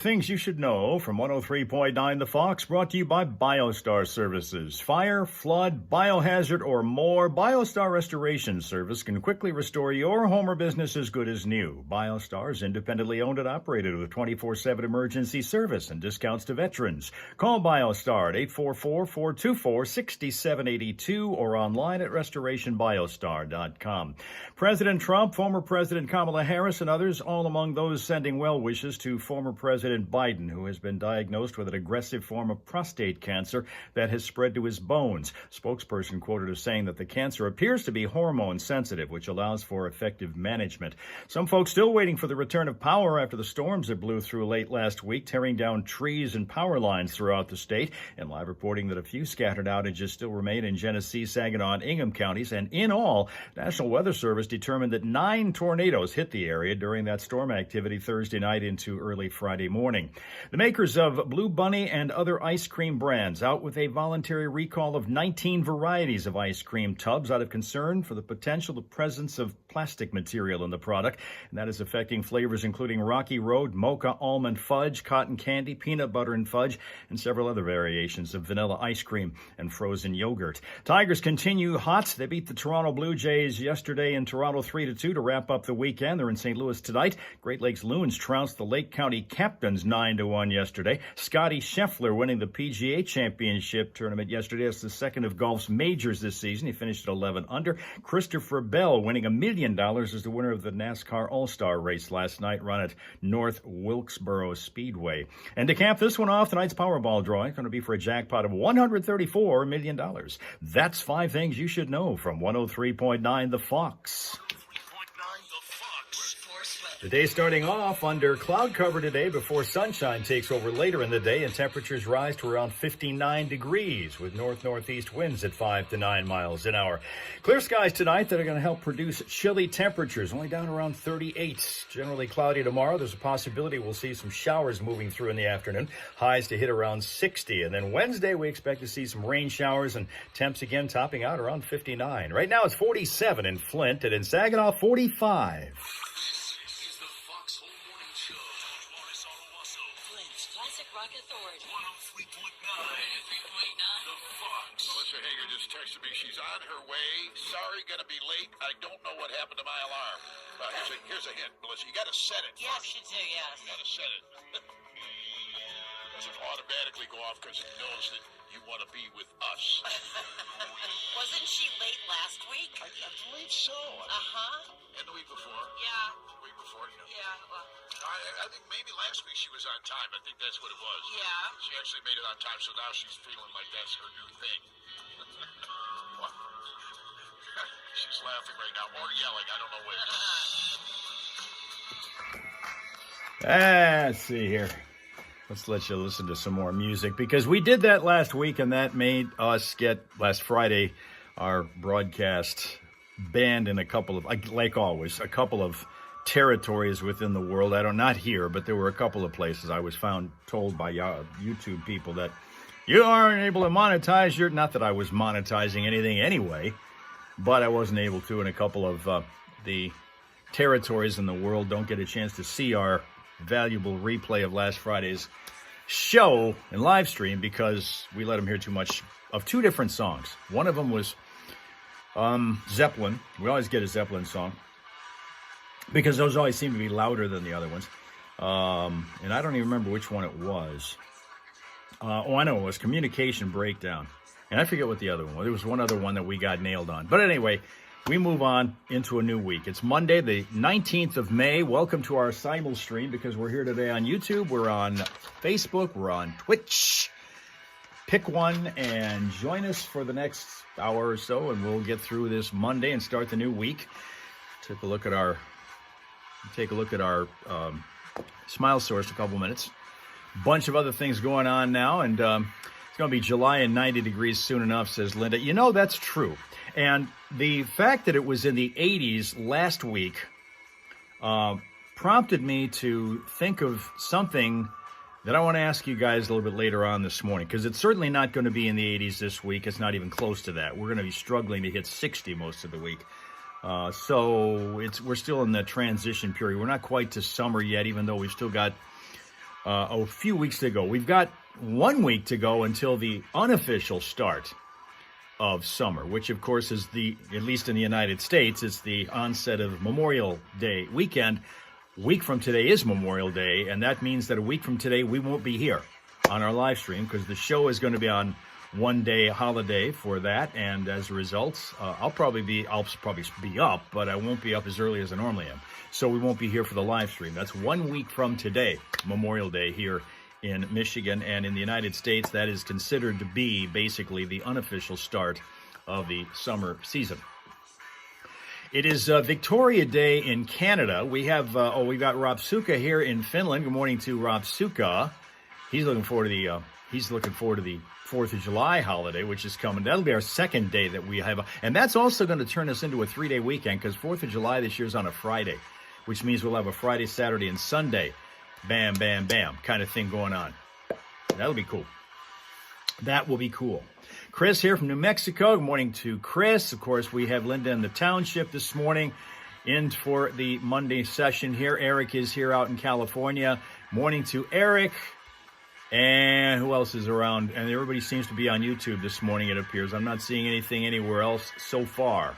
Things you should know from 103.9 The Fox, brought to you by BioStar Services. Fire, flood, biohazard, or more, BioStar Restoration Service can quickly restore your home or business as good as new. BioStar is independently owned and operated with 24/7 emergency service and discounts to veterans. Call BioStar at 844-424-6782 or online at restorationbiostar.com. President Trump, former President Kamala Harris, and others all among those sending well wishes to former President Biden, who has been diagnosed with an aggressive form of prostate cancer that has spread to his bones. Spokesperson quoted as saying that the cancer appears to be hormone sensitive, which allows for effective management. Some folks still waiting for the return of power after the storms that blew through late last week, tearing down trees and power lines throughout the state, and live reporting that a few scattered outages still remain in Genesee, Saginaw, and Ingham counties. And in all, National Weather Service determined that 9 tornadoes hit the area during that storm activity Thursday night into early Friday morning. The makers of Blue Bunny and other ice cream brands out with a voluntary recall of 19 varieties of ice cream tubs out of concern for the potential presence of plastic material in the product, and that is affecting flavors including Rocky Road, mocha, almond fudge, cotton candy, peanut butter and fudge, and several other variations of vanilla ice cream and frozen yogurt. Tigers continue hot. They beat the Toronto Blue Jays yesterday in Toronto 3-2 to wrap up the weekend. They're in St. Louis tonight. Great Lakes Loons trounced the Lake County Captains 9-1 yesterday. Scotty Scheffler winning the PGA Championship tournament yesterday. That's the second of golf's majors this season. He finished at 11 under. Christopher Bell winning $1 million as the winner of the NASCAR All-Star race last night, run at North Wilkesboro Speedway. And to cap this one off, tonight's Powerball drawing going to be for a jackpot of $134 million. That's 5 things you should know from 103.9 The Fox. The day starting off under cloud cover today before sunshine takes over later in the day, and temperatures rise to around 59 degrees with north-northeast winds at 5 to 9 miles an hour. Clear skies tonight that are going to help produce chilly temperatures, only down around 38. Generally cloudy tomorrow. There's a possibility we'll see some showers moving through in the afternoon. Highs to hit around 60. And then Wednesday we expect to see some rain showers and temps again topping out around 59. Right now it's 47 in Flint, and in Saginaw 45. Rock Authority. 103.9. The Fox. Melissa Hager just texted me. She's on her way. Sorry, gonna be late. I don't know what happened to my alarm. Here's a hint, Melissa. You gotta set it. Yes, you do, yes. You gotta set it. Doesn't automatically go off because it knows that you want to be with us. Wasn't she late last week? I believe so. And the week before. Yeah. The week before. Yeah, well. I think maybe last week she was on time. I think that's what it was. Yeah. She actually made it on time, so now she's feeling like that's her new thing. What? She's laughing right now, or yelling. I don't know which. Let's see here. Let's let you listen to some more music, because we did that last week, and that made us get, last Friday, our broadcast banned in a couple of, like always, a couple of territories within the world. Not here, but there were a couple of places I was told by YouTube people that you aren't able to monetize your, not that I was monetizing anything anyway, but I wasn't able to, and a couple of the territories in the world don't get a chance to see our valuable replay of last Friday's show and live stream because we let them hear too much of 2 different songs. One of them was Zeppelin. We always get a Zeppelin song because those always seem to be louder than the other ones. And I don't even remember which one it was. I know it was Communication Breakdown. And I forget what the other one was. There was one other one that we got nailed on. But anyway, we move on into a new week. It's Monday, the 19th of May. Welcome to our simul stream, because we're here today on YouTube. We're on Facebook. We're on Twitch. Pick one and join us for the next hour or so, and we'll get through this Monday and start the new week. Take a look at our Smile Source a couple minutes. Bunch of other things going on now, and it's going to be July and 90 degrees soon enough, says Linda. You know, that's true. And the fact that it was in the 80s last week prompted me to think of something that I want to ask you guys a little bit later on this morning, because it's certainly not going to be in the 80s this week. It's not even close to that. We're going to be struggling to hit 60 most of the week. So we're still in the transition period. We're not quite to summer yet, even though we've still got a few weeks to go. We've got 1 week to go until the unofficial start of summer, which of course is at least in the United States, it's the onset of Memorial Day weekend. A week from today is Memorial Day, and that means that a week from today we won't be here on our live stream because the show is going to be on 1 day holiday for that, and as a result, I'll probably be up, but I won't be up as early as I normally am. So we won't be here for the live stream. That's 1 week from today, Memorial Day here in Michigan, and in the United States, that is considered to be basically the unofficial start of the summer season. It is Victoria Day in Canada. We have we got Rob Suka here in Finland. Good morning to Rob Suka. He's looking forward to the 4th of July holiday, which is coming. That'll be our second day that we have, and that's also going to turn us into a 3-day weekend because 4th of July this year is on a Friday, which means we'll have a Friday, Saturday, and Sunday. Bam, bam, bam kind of thing going on. That'll be cool. That will be cool. Chris here from New Mexico. Good morning to Chris. Of course, we have Linda in the township this morning in for the Monday session here. Eric is here out in California. Morning to Eric. And who else is around? And everybody seems to be on YouTube this morning, it appears. I'm not seeing anything anywhere else so far,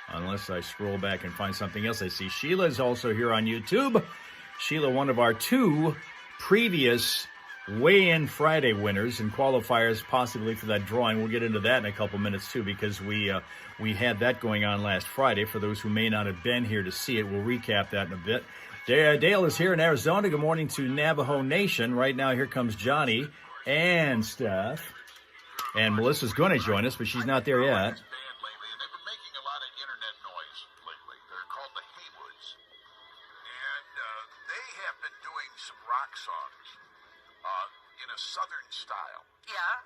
unless I scroll back and find something else. I see Sheila is also here on YouTube. Sheila, one of our 2 previous weigh-in Friday winners and qualifiers possibly for that drawing. We'll get into that in a couple minutes, too, because we had that going on last Friday. For those who may not have been here to see it, we'll recap that in a bit. Dale is here in Arizona. Good morning to Navajo Nation. Right now, here comes Johnny and Steph. And Melissa's going to join us, but she's not there yet. Southern style. Yeah.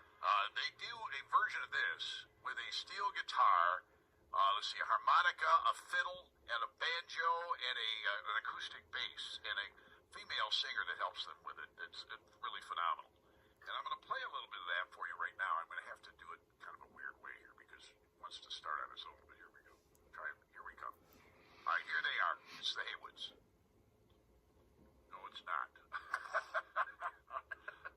They do a version of this with a steel guitar, let's see, a harmonica, a fiddle, and a banjo, and an acoustic bass, and a female singer that helps them with it. It's really phenomenal. And I'm going to play a little bit of that for you right now. I'm going to have to do it kind of a weird way here because it wants to start on its own, but here we go. Try it. Here we come. All right, here they are. It's the Haywoods. No, it's not.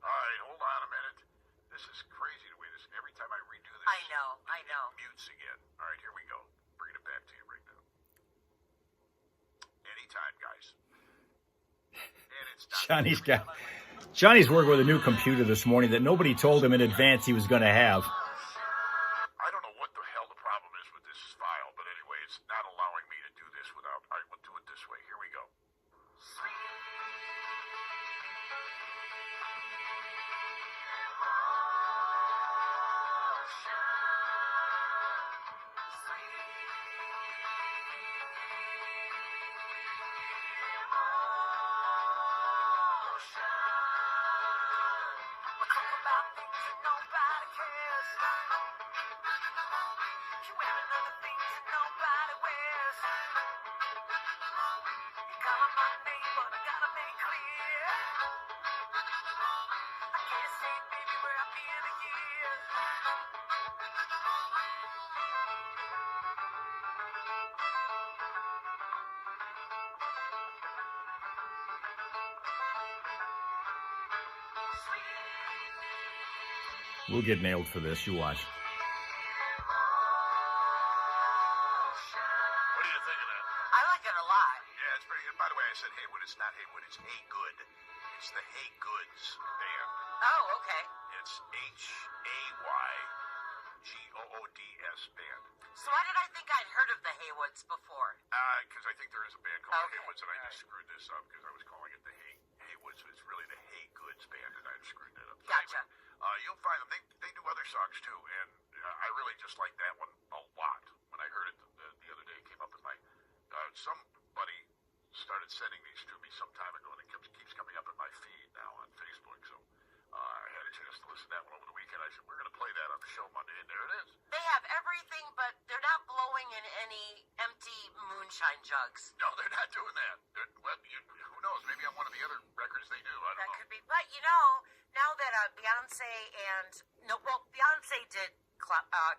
All right, hold on a minute. This is crazy the way this, every time I redo this. I know. It mutes again. All right, here we go. Bringing it back to you right now. Anytime, guys. And it's not. Johnny's working with a new computer this morning that nobody told him in advance he was going to have. I don't know what the hell the problem is with this file, but anyway, it's not allowing me to do this without. All right, we'll do it this way. Here we go. We'll get nailed for this. You watch. What do you think of that? I like it a lot. Yeah, it's pretty good. By the way, I said Haywood. It's not Haywood. It's Haygood. It's the Haygoods band. Oh, okay. It's Haygoods band. So why did I think I'd heard of the Haywoods before? Because I think there is a band called Okay. Haywoods, and I just screwed this up because I was calling it the Haywoods. It's really the Haygoods band, and I screwed that up. So Gotcha. anyway, you'll find them. They do other songs too, and I really just like that one a lot. When I heard it the other day, it came up in my somebody started sending these to me some time ago, and it keeps coming up in my feed now on Facebook. So I had a chance to listen to that one over the weekend. I said we're going to play that on the show Monday, and there it is. They have everything, but they're not blowing in any empty moonshine jugs. No, they're not doing that. Who knows? Maybe on one of the other records they do. I don't That know. could be. But, you know, now that Beyonce Beyonce did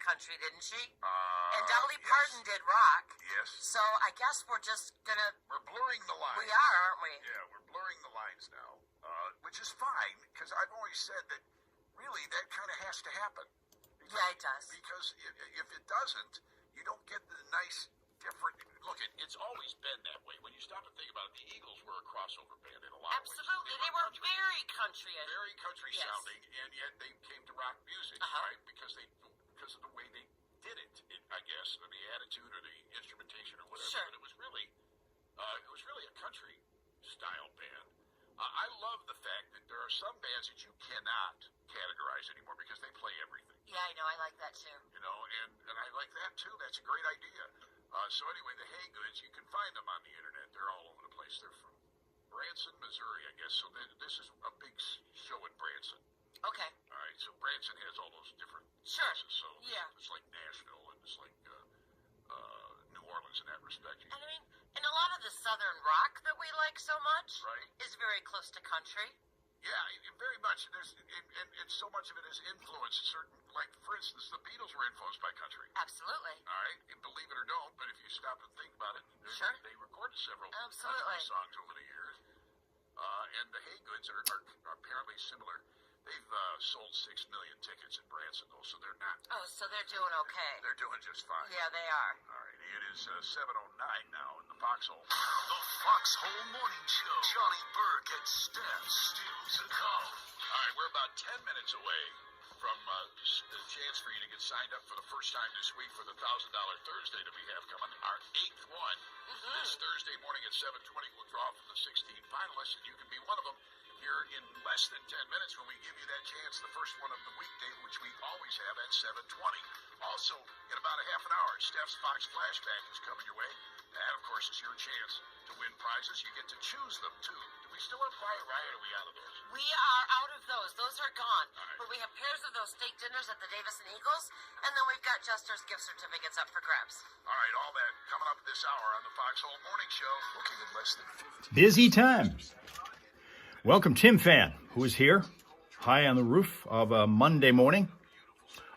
country, didn't she? And Dolly yes. Parton did rock. Yes. So I guess we're just going to... We're blurring the lines. We are, aren't we? Yeah, we're blurring the lines now. which is fine, because I've always said that really that kind of has to happen. Yeah, it does. Because if it doesn't, you don't get the nice, different... Look, it's always been that way. When you stop and think about it, the Eagles were a crossover band in a lot of ways. Absolutely. They were very country. Very country sounding, and yet they came to rock music, right? Because of the way they did it, I guess, or the attitude or the instrumentation or whatever. Sure. But it was really a country style band. I love the fact that there are some bands that you cannot categorize anymore because they play everything. Yeah, I know. I like that too. You know, and I like that too. That's a great idea. So anyway, the Hay Goods, you can find them on the internet. They're all over the place. They're from Branson, Missouri, I guess. So this is a big show in Branson. Okay. All right. So Branson has all those different Sure. places. So Yeah. it's like Nashville and it's like New Orleans in that respect. And I mean, and a lot of the southern rock that we like so much Right. is very close to country. Yeah, very much. And so much of it has influenced certain, like, for instance, the Beatles were influenced by country. Absolutely. All right, and believe it or don't, but if you stop and think about it, Sure. they recorded several Absolutely. country songs over the years. And the Hay Goods are apparently similar. They've sold 6 million tickets in Branson, though, so they're not. Oh, so they're doing okay. They're doing just fine. Yeah, they are. All right, it is 7:09 now in the Foxhole. The Foxhole Morning Show. Johnny Burke and Steph still to come. All right, we're about 10 minutes away from the chance for you to get signed up for the first time this week for the $1,000 Thursday that we have coming. Our 8th one this Thursday morning at 7:20. We'll draw from the 16 finalists, and you can be one of them here in less than 10 minutes when we give you that chance, the first one of the weekday, which we always have at 7:20. Also, in about a half an hour, Steph's Fox Flashback is coming your way. That, of course, is your chance to win prizes. You get to choose them, too. Do we still have Quiet Riot, or are we out of those? We are out of those. Those are gone. All right. But we have pairs of those steak dinners at the Davis and Eagles, and then we've got Jester's gift certificates up for grabs. All right, all that coming up this hour on the Foxhole Morning Show. Looking at less than 15. Busy time. Welcome, Tim Fan, who is here, high on the roof of a Monday morning,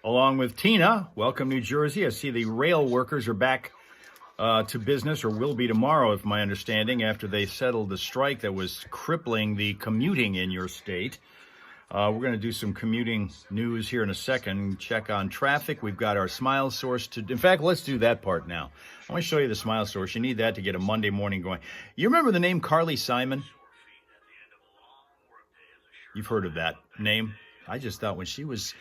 along with Tina. Welcome, New Jersey. I see the rail workers are back to business, or will be tomorrow, if my understanding, after they settled the strike that was crippling the commuting in your state. We're going to do some commuting news here in a second. Check on traffic. We've got our Smile Source to... In fact, let's do that part now. I want to show you the Smile Source. You need that to get a Monday morning going. You remember the name Carly Simon? You've heard of that name? I just thought when she was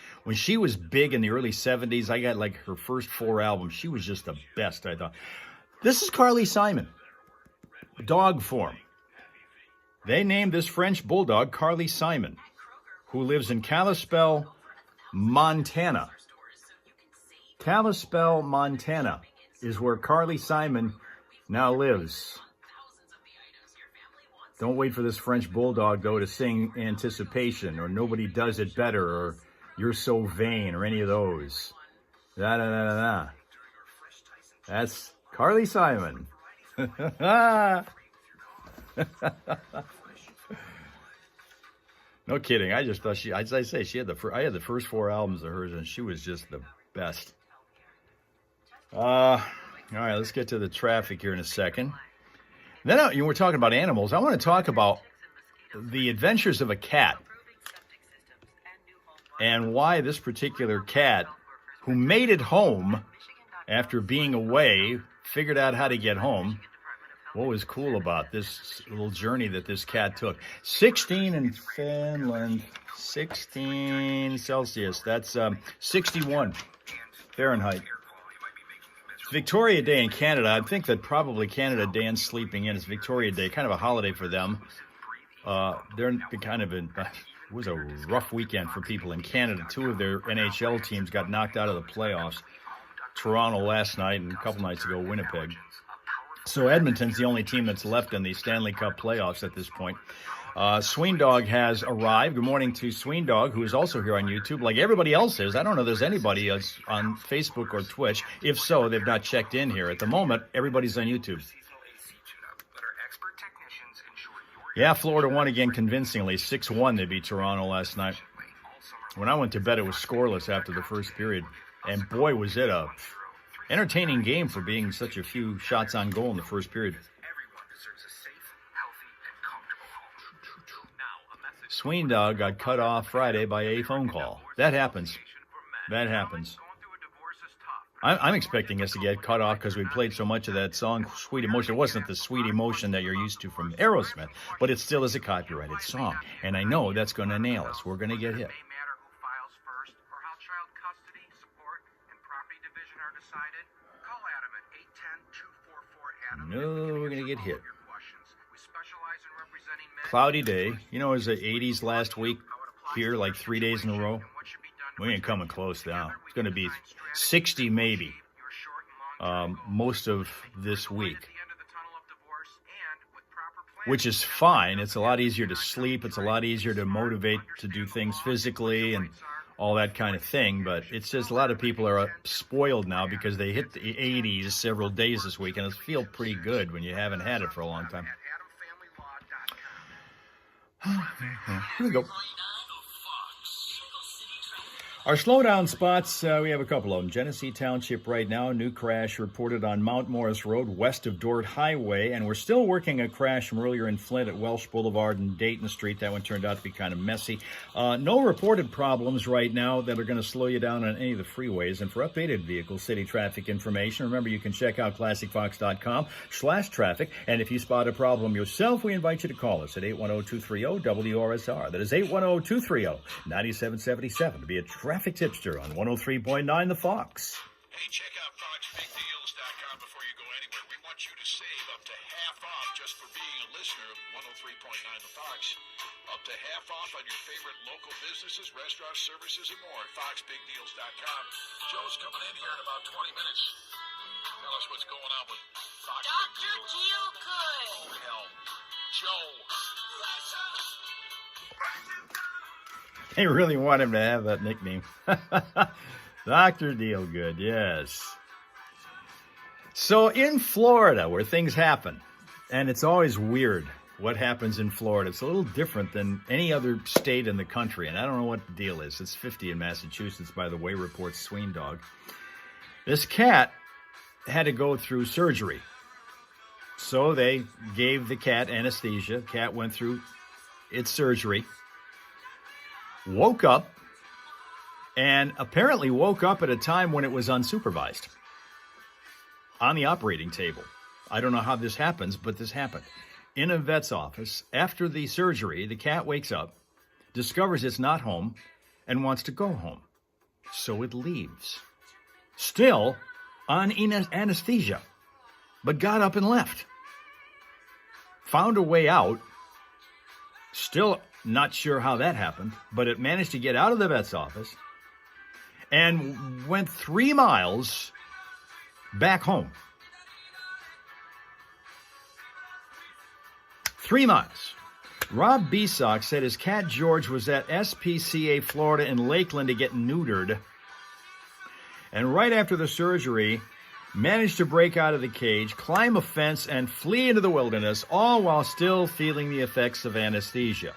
big in the early 70s, I got like her first 4 albums. She was just the best, I thought. This is Carly Simon, dog form. They named this French bulldog Carly Simon, who lives in Kalispell, Montana. Kalispell, Montana is where Carly Simon now lives. Don't wait for this French bulldog, though, to sing Anticipation, or Nobody Does It Better, or You're So Vain, or any of those. Da-da-da-da-da. That's Carly Simon. No kidding. I just thought as I say, I had the first 4 albums of hers, and she was just the best. All right, let's get to the traffic here in a second. Then we're talking about animals. I want to talk about the adventures of a cat and why this particular cat, who made it home after being away, figured out how to get home. What was cool about this little journey that this cat took? 16 in Finland, 16 Celsius. That's 61 Fahrenheit. Victoria Day in Canada. I think that probably Canada, Dan's sleeping in. It's Victoria Day, kind of a holiday for them. They're kind of it was a rough weekend for people in Canada. 2 of their NHL teams got knocked out of the playoffs. Toronto last night, and a couple nights ago, Winnipeg. So Edmonton's the only team that's left in the Stanley Cup playoffs at this point. Sweendog has arrived. Good morning to Sweendog, who is also here on YouTube, like everybody else is. I don't know if there's anybody else on Facebook or Twitch. If so, they've not checked in here. At the moment, everybody's on YouTube. Yeah, Florida won again convincingly. 6-1, they beat Toronto last night. When I went to bed, it was scoreless after the first period. And boy, was it a entertaining game for being such a few shots on goal in the first period. Sweendog got cut off Friday by a phone call. That happens. That happens. I'm expecting us to get cut off because we played so much of that song, Sweet Emotion. It wasn't the sweet emotion that you're used to from Aerosmith, but it still is a copyrighted song. And I know that's going to nail us. We're going to get hit. No, we're going to get hit. Cloudy day. You know, it was the 80s last week here, like 3 days in a row. We ain't coming close now. It's going to be 60 maybe most of this week, which is fine. It's a lot easier to sleep. It's a lot easier to motivate to do things physically and all that kind of thing. But it's just a lot of people are spoiled now because they hit the 80s several days this week, and it feels pretty good when you haven't had it for a long time. Here we go. Our slowdown spots, we have a couple of them. Genesee Township right now, new crash reported on Mount Morris Road west of Dort Highway, and we're still working a crash from earlier in Flint at Welsh Boulevard and Dayton Street. That one turned out to be kind of messy. No reported problems right now that are going to slow you down on any of the freeways. And for updated vehicle city traffic information, remember you can check out classicfox.com/traffic. And if you spot a problem yourself, we invite you to call us at 810-230-WRSR. That is 810-230-9777 to be a traffic tipster on 103.9 The Fox. Hey, check out foxbigdeals.com before you go anywhere. We want you to save up to half off just for being a listener of 103.9 The Fox. Up to half off on your favorite local businesses, restaurants, services, and more at foxbigdeals.com. Joe's coming in here in about 20 minutes. Tell us what's going on with Fox Big Dr. Deals. Dealgood. Oh, hell. Joe. They really want him to have that nickname. Dr. Dealgood, yes. So in Florida, where things happen, and it's always weird what happens in Florida. It's a little different than any other state in the country, and I don't know what the deal is. It's 50 in Massachusetts, by the way, reports Sweendog. This cat had to go through surgery. So they gave the cat anesthesia. Cat went through its surgery. Woke up, and apparently woke up at a time when it was unsupervised on the operating table. I don't know how this happens, but this happened. In a vet's office, after the surgery, the cat wakes up, discovers it's not home, and wants to go home. So it leaves. Still on anesthesia, but got up and left. Found a way out. Still not sure how that happened, but it managed to get out of the vet's office and went 3 miles back home. 3 miles. Rob Besock said his cat George was at SPCA Florida in Lakeland to get neutered. And right after the surgery, managed to break out of the cage, climb a fence, and flee into the wilderness, all while still feeling the effects of anesthesia.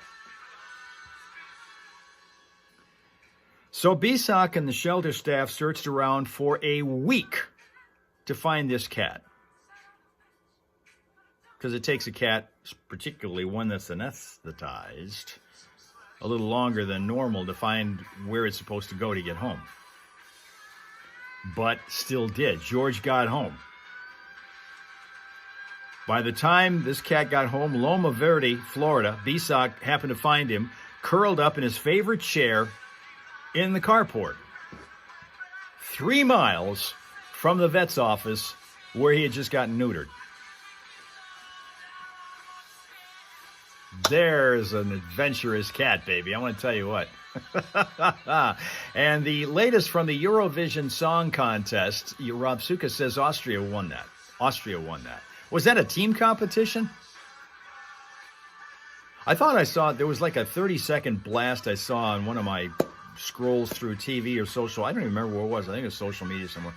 So Besock and the shelter staff searched around for a week to find this cat. Because it takes a cat, particularly one that's anesthetized, a little longer than normal to find where it's supposed to go to get home. But still did. George got home. By the time this cat got home, Loma Verde, Florida, Besock happened to find him curled up in his favorite chair in the carport. 3 miles from the vet's office where he had just gotten neutered. There's an adventurous cat, baby. I want to tell you what. And the latest from the Eurovision Song Contest, Rob Suka says Austria won that. Was that a team competition? I thought I saw, there was like a 30-second blast I saw on one of my scrolls through TV or social. I don't even remember where it was. I think it was social media somewhere.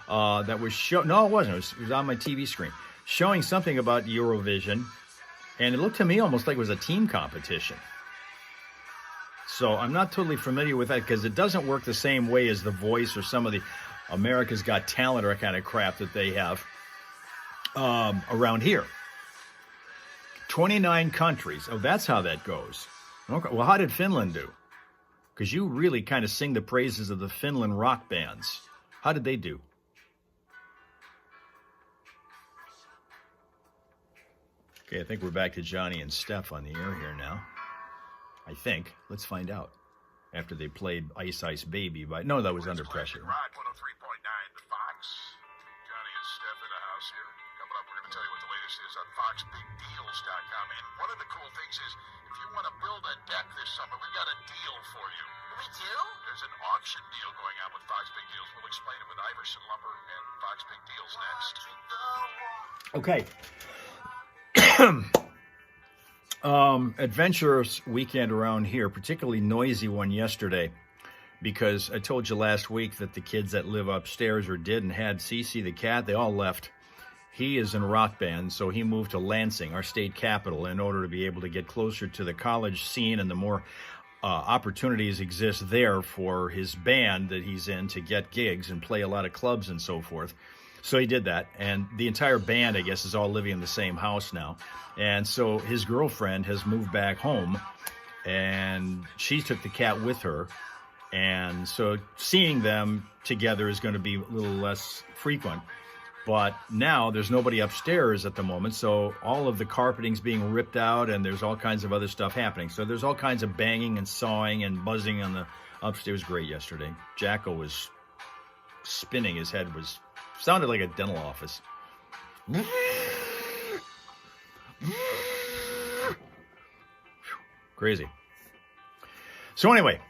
That was no, it wasn't. It was on my TV screen showing something about Eurovision. And it looked to me almost like it was a team competition. So I'm not totally familiar with that because it doesn't work the same way as The Voice or some of the America's Got Talent or kind of crap that they have around here. 29 countries. Oh, that's how that goes. Okay. Well, how did Finland do? Because you really kind of sing the praises of the Finland rock bands. How did they do? Okay, I think we're back to Johnny and Steph on the air here now. I think. Let's find out. After they played Ice Ice Baby by... No, that was Under Pressure. Rock 103.9 The Fox. Johnny and Steph in the house here. Coming up, we're going to tell you what the latest is on FoxBigDeals.com. And one of the cool things is, if you want to build a deck this summer, we got a deal for you. We do? There's an auction deal going on with Fox Big Deals. We'll explain it with Iverson Lumber and Fox Big Deals next. Okay. Adventurous weekend around here, particularly noisy one yesterday, because I told you last week that the kids that live upstairs or did and had Cece the cat, they all left. He is in a rock band, so he moved to Lansing, our state capital, in order to be able to get closer to the college scene, and the more opportunities exist there for his band that he's in to get gigs and play a lot of clubs and so forth. So he did that, and the entire band, I guess, is all living in the same house now. And so his girlfriend has moved back home, and she took the cat with her. And so seeing them together is going to be a little less frequent. But now there's nobody upstairs at the moment, so all of the carpeting's being ripped out, and there's all kinds of other stuff happening. So there's all kinds of banging and sawing and buzzing on the upstairs. Great yesterday. Jacko was spinning. His head sounded like a dental office. Crazy. So anyway,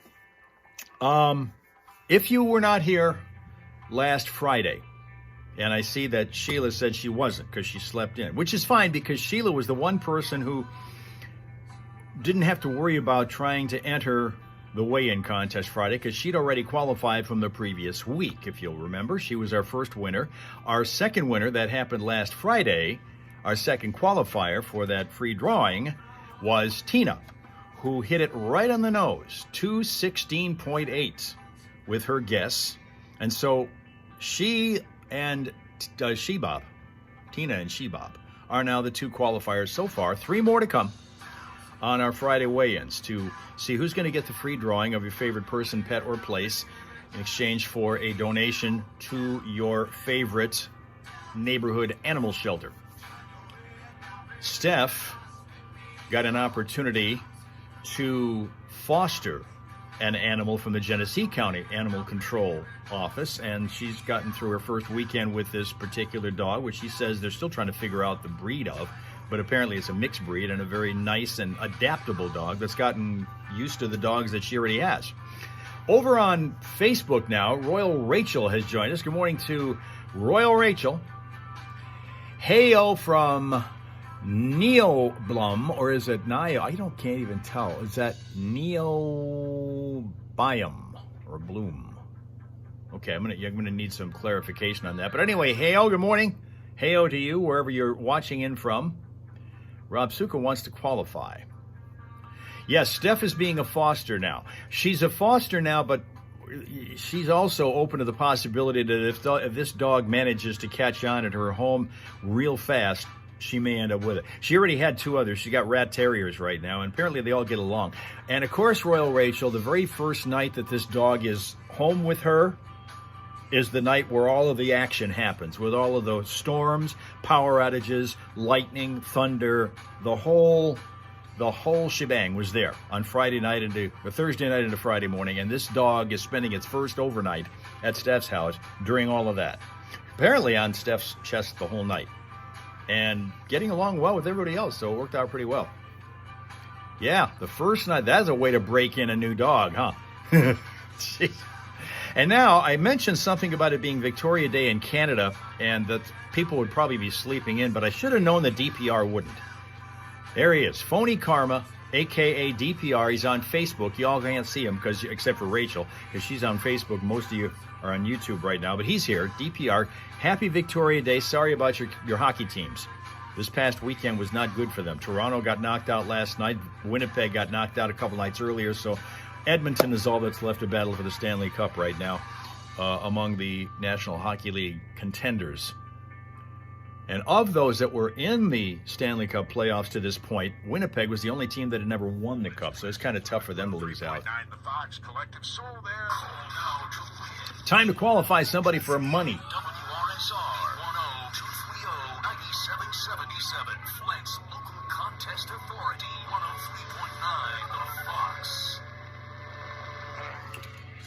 if you were not here last Friday, and I see that Sheila said she wasn't because she slept in, which is fine because Sheila was the one person who didn't have to worry about trying to enter the weigh-in contest Friday because she'd already qualified from the previous week, if you'll remember. She was our first winner. Our second winner, that happened last Friday, our second qualifier for that free drawing, was Tina, who hit it right on the nose, 216.8 with her guess. And so she and Shebob, Tina and Shebob, are now the two qualifiers so far. 3 more to come on our Friday weigh-ins to see who's going to get the free drawing of your favorite person, pet, or place in exchange for a donation to your favorite neighborhood animal shelter. Steph got an opportunity to foster an animal from the Genesee County Animal Control Office, and she's gotten through her first weekend with this particular dog, which she says they're still trying to figure out the breed of, but apparently it's a mixed breed and a very nice and adaptable dog that's gotten used to the dogs that she already has. Over on Facebook now, Royal Rachel has joined us. Good morning to Royal Rachel. Heyo from Neoblum, or is it Nio? Can't even tell. Is that Neobium or Bloom? Okay, I'm gonna need some clarification on that. But anyway, heyo, good morning. Heyo to you, wherever you're watching in from. Rob Suka wants to qualify. Yes, Steph is being a foster now. She's a foster now, but she's also open to the possibility that if this dog manages to catch on at her home real fast, she may end up with it. She already had 2 others. She got rat terriers right now, and apparently they all get along. And of course, Royal Rachel, the very first night that this dog is home with her is the night where all of the action happens, with all of those storms, power outages, lightning, thunder. The whole shebang was there on Friday night into Thursday night into Friday morning, and this dog is spending its first overnight at Steph's house during all of that. Apparently on Steph's chest the whole night, and getting along well with everybody else, so it worked out pretty well. Yeah, the first night, that's a way to break in a new dog, huh? Jeez. And now, I mentioned something about it being Victoria Day in Canada, and that people would probably be sleeping in, but I should have known that DPR wouldn't. There he is, Phony Karma, a.k.a. DPR. He's on Facebook. Y'all can't see him, except for Rachel, because she's on Facebook. Most of you are on YouTube right now, but he's here, DPR. Happy Victoria Day. Sorry about your hockey teams. This past weekend was not good for them. Toronto got knocked out last night. Winnipeg got knocked out a couple nights earlier, so Edmonton is all that's left to battle for the Stanley Cup right now among the National Hockey League contenders. And of those that were in the Stanley Cup playoffs to this point, Winnipeg was the only team that had never won the Cup, so it's kind of tough for them to lose out. The Fox Collective sold there. Call now to win. Time to qualify somebody for money. WRSR 10230-9777. Flint's local contest authority. 103.9 The Fox.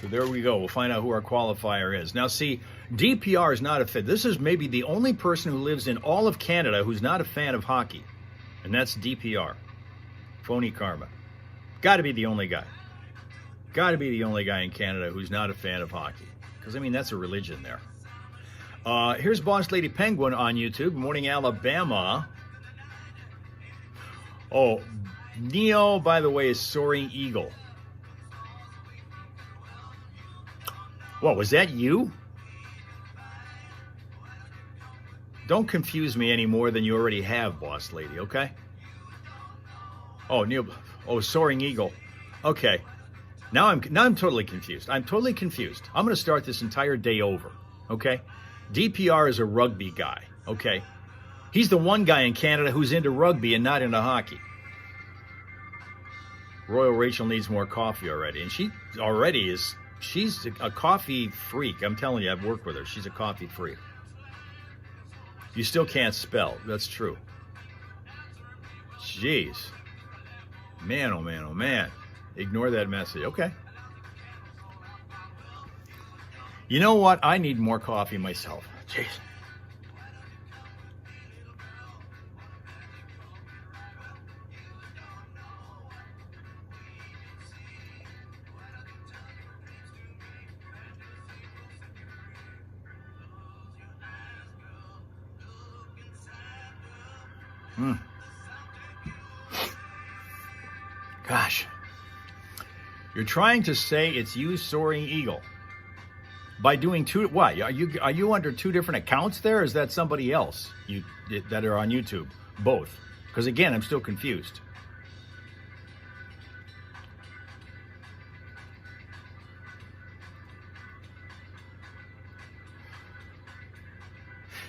So there we go. We'll find out who our qualifier is. Now, see, DPR is not a fan. This is maybe the only person who lives in all of Canada who's not a fan of hockey, and that's DPR. Phony karma. Got to be the only guy. Got to be the only guy in Canada who's not a fan of hockey. Because, I mean, that's a religion there. Here's Boss Lady Penguin on YouTube. Morning, Alabama. Oh, Neo, by the way, is Soaring Eagle. What, was that you? Don't confuse me any more than you already have, Boss Lady, okay? Oh, Neil. Oh, Soaring Eagle. Okay. Now I'm totally confused. I'm totally confused. I'm going to start this entire day over, okay? DPR is a rugby guy, okay? He's the one guy in Canada who's into rugby and not into hockey. Royal Rachel needs more coffee already, and she already is. She's a coffee freak. I'm telling you, I've worked with her. She's a coffee freak. You still can't spell. That's true. Jeez. Man, oh man, oh man. Ignore that message. Okay. You know what? I need more coffee myself. Jeez. Gosh. You're trying to say it's you, Soaring Eagle, by doing two. What? Are you under two different accounts there? Or is that somebody else that are on YouTube? Both. Because again, I'm still confused.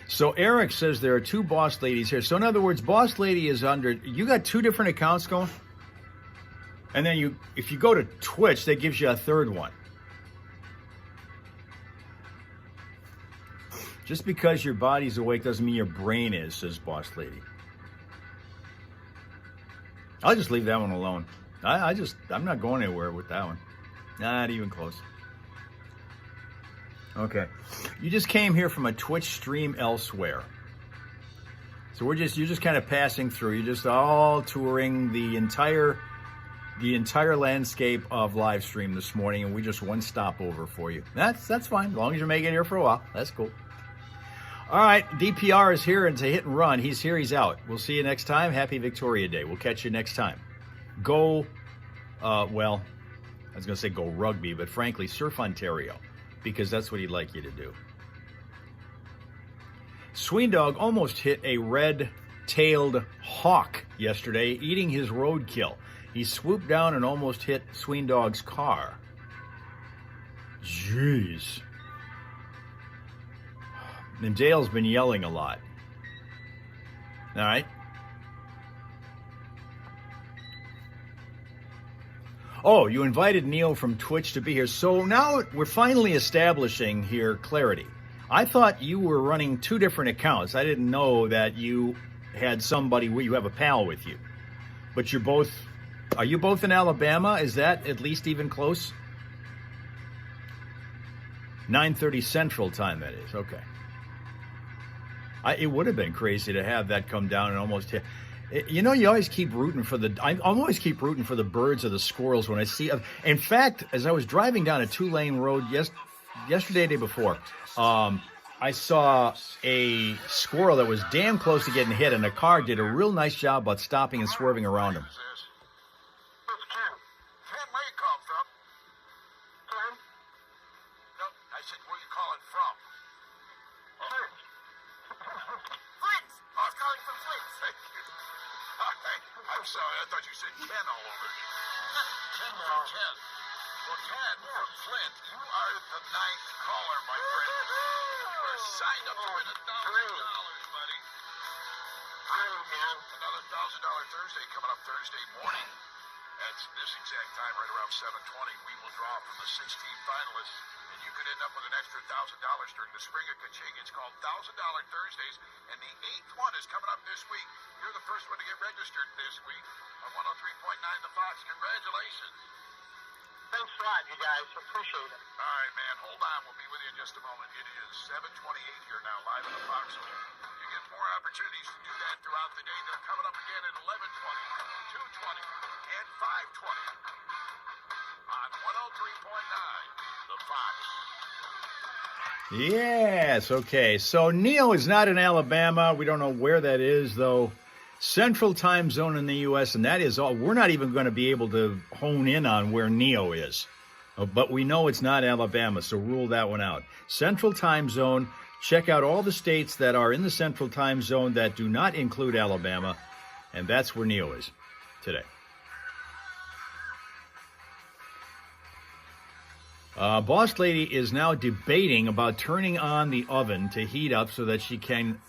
So Eric says there are two Boss Ladies here. So in other words, Boss Lady is under. You got two different accounts going. And then if you go to Twitch, that gives you a third one. Just because your body's awake doesn't mean your brain is, says Boss Lady. I'll just leave that one alone. I'm not going anywhere with that one. Not even close. Okay. You just came here from a Twitch stream elsewhere. So you're just kind of passing through. You're just all touring the entire landscape of live stream this morning, and we just one stopover for you. That's fine, as long as you're making it here for a while. That's cool. All right, DPR is here, and it's a hit and run. He's here, he's out. We'll see you next time. Happy Victoria Day. We'll catch you next time. Go, well, I was going to say go rugby, but frankly, surf Ontario, because that's what he'd like you to do. Sweendog almost hit a red-tailed hawk yesterday, eating his roadkill. He swooped down and almost hit Sweendog's car. Jeez. And Dale's been yelling a lot. All right. Oh, you invited Neil from Twitch to be here. So now we're finally establishing here clarity. I thought you were running two different accounts. I didn't know that you had somebody where you have a pal with you. But are you both in Alabama? Is that at least even close? 9:30 Central Time, that is. Okay. It would have been crazy to have that come down and almost hit. You know, you always keep rooting for I always keep rooting for the birds or the squirrels when I see. In fact, as I was driving down a 2-lane road yesterday, day before, I saw a squirrel that was damn close to getting hit, and the car did a real nice job about stopping and swerving around him. Ken, where you call from? No, I said, where you calling from? Flint! I was calling from Flint. Thank you. I'm sorry, I thought you said Ken all over again. Ken from Ken. Well, Ken from Flint, you are the 9th caller, my friend. You are signed up to win $1,000, buddy. man. Another $1,000 Thursday coming up Thursday morning. At this exact time, right around 7:20, we will draw from the 16 finalists, and you could end up with an extra $1,000 during the Spring of Kaching. It's called $1,000 Thursdays, and the 8th one is coming up this week. You're the first one to get registered this week on 103.9 The Fox. Congratulations. Thanks a lot, you guys. Appreciate it. All right, man. Hold on. We'll be with you in just a moment. It is 7:28 here now, live in the Foxhole. You get more opportunities to do that throughout the day. They're coming up again at 11:20, 2:20, and 5:20 on 103.9 The Fox. Yes, okay. So Neo is not in Alabama. We don't know where that is, though. Central time zone in the U.S., and that is all. We're not even going to be able to hone in on where Neo is. But we know it's not Alabama, so rule that one out. Central time zone. Check out all the states that are in the central time zone that do not include Alabama, and that's where Neo is today. Boss Lady is now debating about turning on the oven to heat up so that she can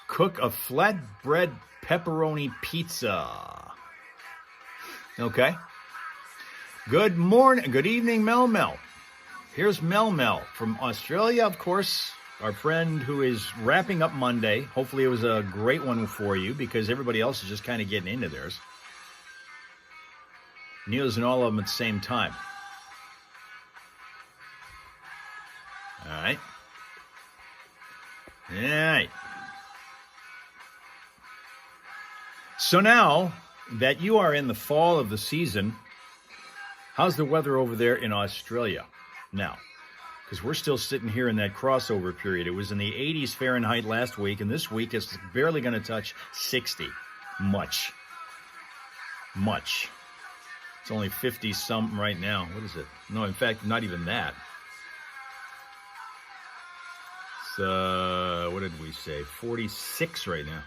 cook a flatbread pepperoni pizza. Okay. Good morning. Good evening, Mel Mel. Here's Mel Mel from Australia, of course, our friend who is wrapping up Monday. Hopefully it was a great one for you because everybody else is just kind of getting into theirs. Neil's in all of them at the same time. All right. All right. So now that you are in the fall of the season, how's the weather over there in Australia now? Because we're still sitting here in that crossover period. It was in the 80s Fahrenheit last week, and this week it's barely going to touch 60. Much. It's only 50-something right now. What is it? No, in fact, not even that. It's, what did we say? 46 right now.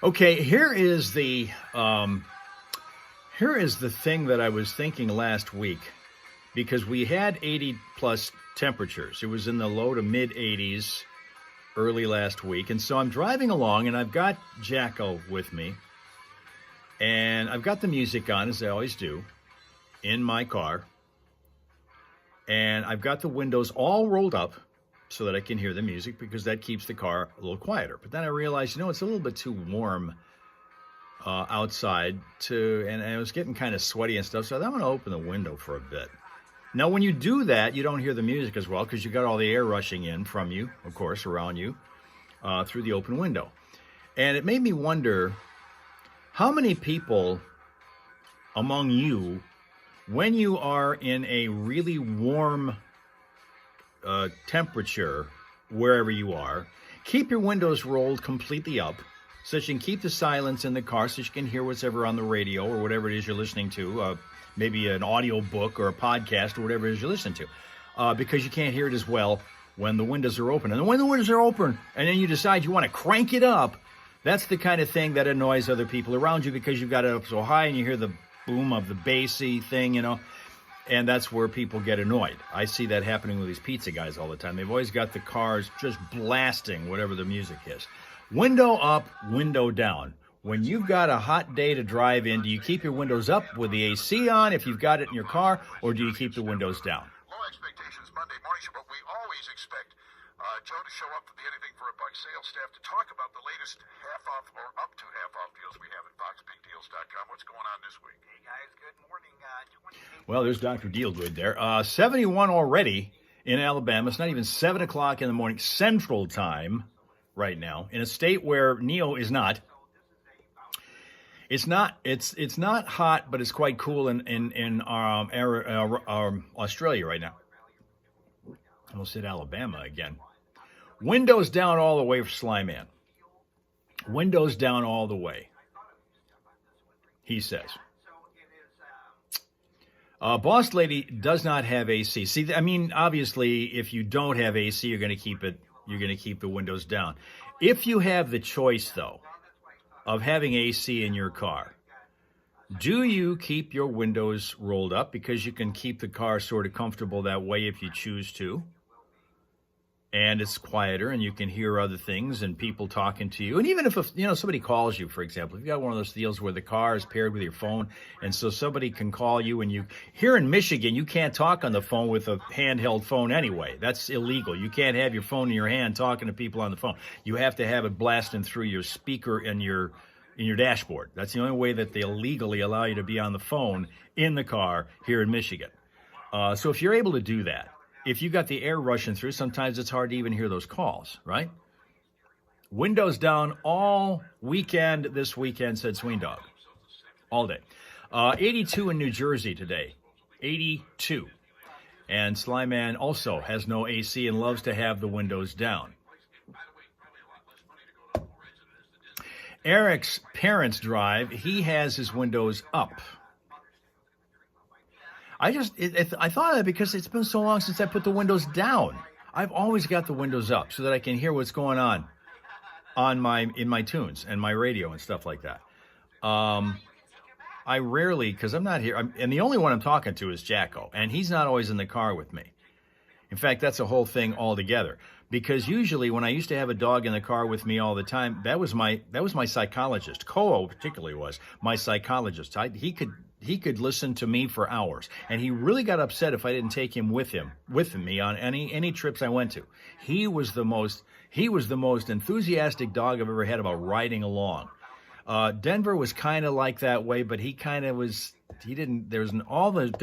Okay, here is the thing that I was thinking last week, because we had 80 plus temperatures. It was in the low to mid 80s early last week, and so I'm driving along, and I've got Jacko with me, and I've got the music on, as I always do, in my car, and I've got the windows all rolled up so that I can hear the music, because that keeps the car a little quieter. But then I realized, it's a little bit too warm outside, and I was getting kind of sweaty and stuff, so I'm going to open the window for a bit. Now, when you do that, you don't hear the music as well, because you got all the air rushing in from you, of course, around you, through the open window. And it made me wonder, how many people among you, when you are in a really warm temperature wherever you are, keep your windows rolled completely up so that you can keep the silence in the car, so you can hear what's ever on the radio or whatever it is you're listening to, maybe an audio book or a podcast or whatever it is you're listening to, because you can't hear it as well when the windows are open. And when the windows are open and then you decide you want to crank it up, that's the kind of thing that annoys other people around you, because you've got it up so high and you hear the boom of the bassy thing, and that's where people get annoyed. I see that happening with these pizza guys all the time. They've always got the cars just blasting whatever the music is. Window up, window down. When you've got a hot day to drive in, do you keep your windows up with the AC on if you've got it in your car, or do you keep the windows down? Low expectations Monday morning show, but we always expect Joe to show up to the Anything for a Buck sales staff to talk about the latest half-off or up to half-off deals we have at foxbigdeals.com. What's going on this week? Hey, guys. Good morning. Well, there's Dr. Dealgood there. 71 already in Alabama. It's not even 7 o'clock in the morning Central Time right now, in a state where Neo is not. It's not hot, but it's quite cool in Australia right now. I almost said Alabama again. Windows down all the way for Slyman. Windows down all the way, he says. Boss Lady does not have AC. See, I mean, obviously, if you don't have AC, you're going to keep the windows down. If you have the choice, though, of having AC in your car, Do you keep your windows rolled up because you can keep the car sort of comfortable that way if you choose to? And it's quieter and you can hear other things and people talking to you. And even if, somebody calls you, for example, if you got one of those deals where the car is paired with your phone and so somebody can call you and here in Michigan, you can't talk on the phone with a handheld phone anyway. That's illegal. You can't have your phone in your hand talking to people on the phone. You have to have it blasting through your speaker and in your dashboard. That's the only way that they legally allow you to be on the phone in the car here in Michigan. So if you're able to do that, if you got the air rushing through, sometimes it's hard to even hear those calls, right? Windows down all weekend this weekend, said Sweendog. All day. 82 in New Jersey today. 82. And Slyman also has no AC and loves to have the windows down. Eric's parents drive. He has his windows up. I thought of that because it's been so long since I put the windows down. I've always got the windows up so that I can hear what's going on in my tunes and my radio and stuff like that. I rarely, because I'm not here, and the only one I'm talking to is Jacko, and he's not always in the car with me. In fact, that's a whole thing altogether. Because usually when I used to have a dog in the car with me all the time, that was my psychologist. Koa particularly was my psychologist. He could listen to me for hours, and he really got upset if I didn't take him with me on any trips I went to. He was the most enthusiastic dog I've ever had about riding along. Denver was kind of like that way, but he kind of was. He didn't. There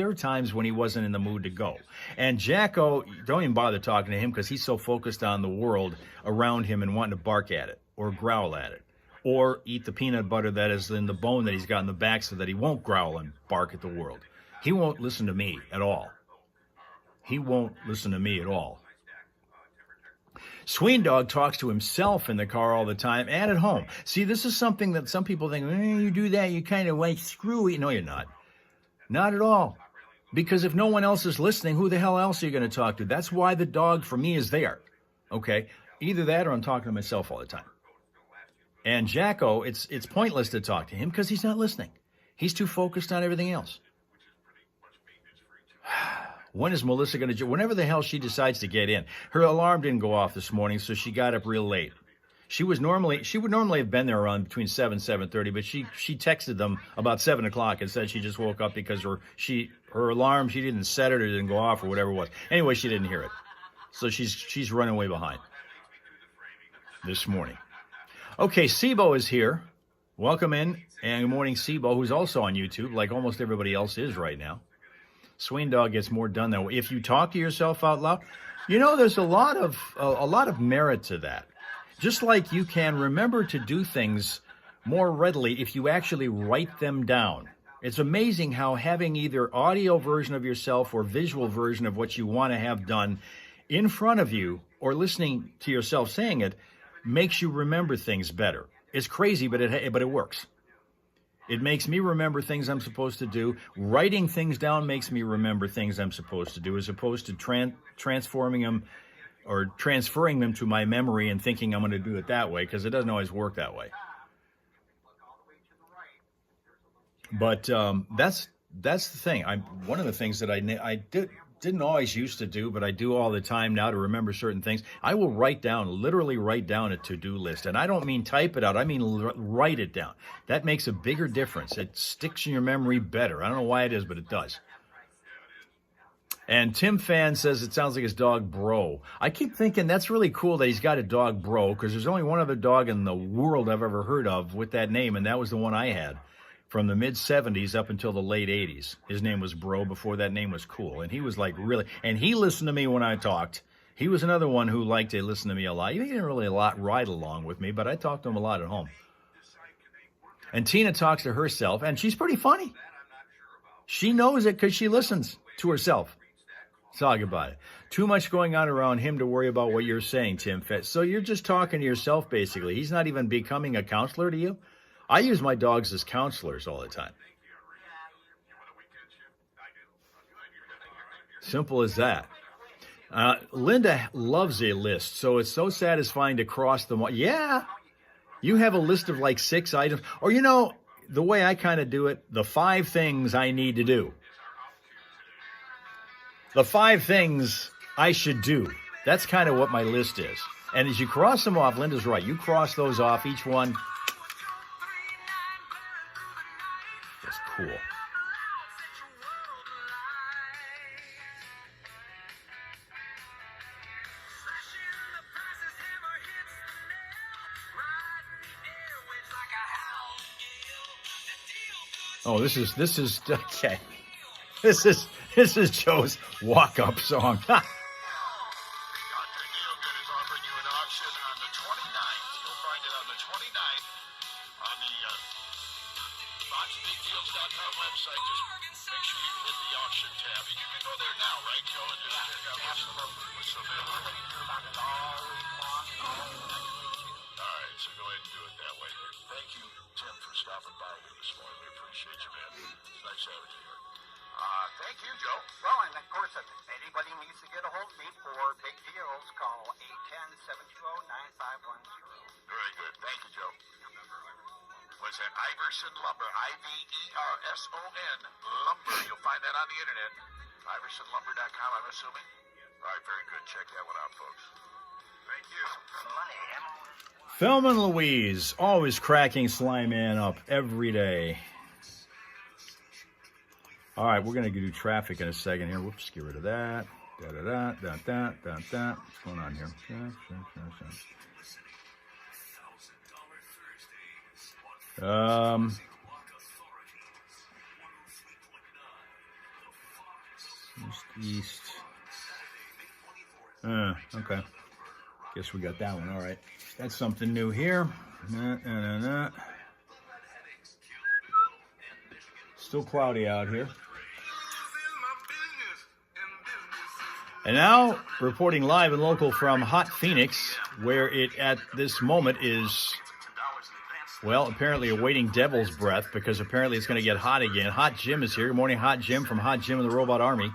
were times when he wasn't in the mood to go. And Jacko, don't even bother talking to him because he's so focused on the world around him and wanting to bark at it or growl at it. Or eat the peanut butter that is in the bone that he's got in the back so that he won't growl and bark at the world. He won't listen to me at all. He won't listen to me at all. Sweendog talks to himself in the car all the time and at home. See, this is something that some people think, you do that, you kind of like screwy. No, you're not. Not at all. Because if no one else is listening, who the hell else are you going to talk to? That's why the dog, for me, is there. Okay? Either that or I'm talking to myself all the time. And Jacko, it's pointless to talk to him because he's not listening. He's too focused on everything else. When is Melissa going to... Whenever the hell she decides to get in. Her alarm didn't go off this morning, so she got up real late. She would normally have been there around between 7:30, but she texted them about 7 o'clock and said she just woke up because her alarm, she didn't set it or it didn't go off or whatever it was. Anyway, she didn't hear it. So she's running way behind this morning. Okay, Sibo is here. Welcome in. And good morning, Sibo, who's also on YouTube, like almost everybody else is right now. Sweendog gets more done that way. If you talk to yourself out loud, there's a lot of merit to that. Just like you can remember to do things more readily if you actually write them down. It's amazing how having either audio version of yourself or visual version of what you want to have done in front of you or listening to yourself saying it makes you remember things better. It's crazy, but it works. It makes me remember things I'm supposed to do. Writing things down makes me remember things I'm supposed to do, as opposed to transforming them or transferring them to my memory and thinking I'm going to do it that way, because it doesn't always work that way. But that's the thing. One of the things that I didn't always used to do, but I do all the time now to remember certain things. I will literally write down a to-do list. And I don't mean type it out. I mean write it down. That makes a bigger difference. It sticks in your memory better. I don't know why it is, but it does. And Tim Fan says it sounds like his dog, Bro. I keep thinking that's really cool that he's got a dog, Bro, because there's only one other dog in the world I've ever heard of with that name, and that was the one I had. From the mid-'70s up until the late '80s. His name was Bro. Before that name was cool. And he was like really... And he listened to me when I talked. He was another one who liked to listen to me a lot. He didn't really ride along with me, but I talked to him a lot at home. And Tina talks to herself, and she's pretty funny. She knows it because she listens to herself. Talk about it. Too much going on around him to worry about what you're saying, Tim Fitz. So you're just talking to yourself, basically. He's not even becoming a counselor to you. I use my dogs as counselors all the time. Simple as that. Linda loves a list, so it's so satisfying to cross them all. Yeah, you have a list of like 6 items. Or, the way I kind of do it, the 5 things I need to do. The 5 things I should do. That's kind of what my list is. And as you cross them off, Linda's right. You cross those off, each one. That's cool. Oh, this is okay. This is Joe's walk-up song. Dr. Neilgood is offering you an auction on the 29th. You'll find it on the 29th on the boxbigdeals.com website. Just make sure you hit the auction tab. You can go there now, right, Joe? And just check out what's available. All right, so go ahead and do it that way. Thank you, Tim, for stopping by here this morning. We appreciate you, man. It's nice having you here. Thank you, Joe. Well, and of course, if anybody needs to get a hold of me for big deals, call 810-720-9510. Very good. Thank you, Joe. What's that? Iverson Lumber. Iverson Lumber. You'll find that on the internet. IversonLumber.com, I'm assuming. All right, very good. Check that one out, folks. Thank you. Thelma and Louise, always cracking Sly Man up every day. All right, we're going to do traffic in a second here. Whoops, get rid of that. What's going on here? East. Okay. Guess we got that one. All right. That's something new here. Still cloudy out here. And now, reporting live and local from hot Phoenix, where it at this moment is, well, apparently awaiting devil's breath, because apparently it's going to get hot again. Hot Jim is here. Good morning, Hot Jim from Hot Jim and the Robot Army.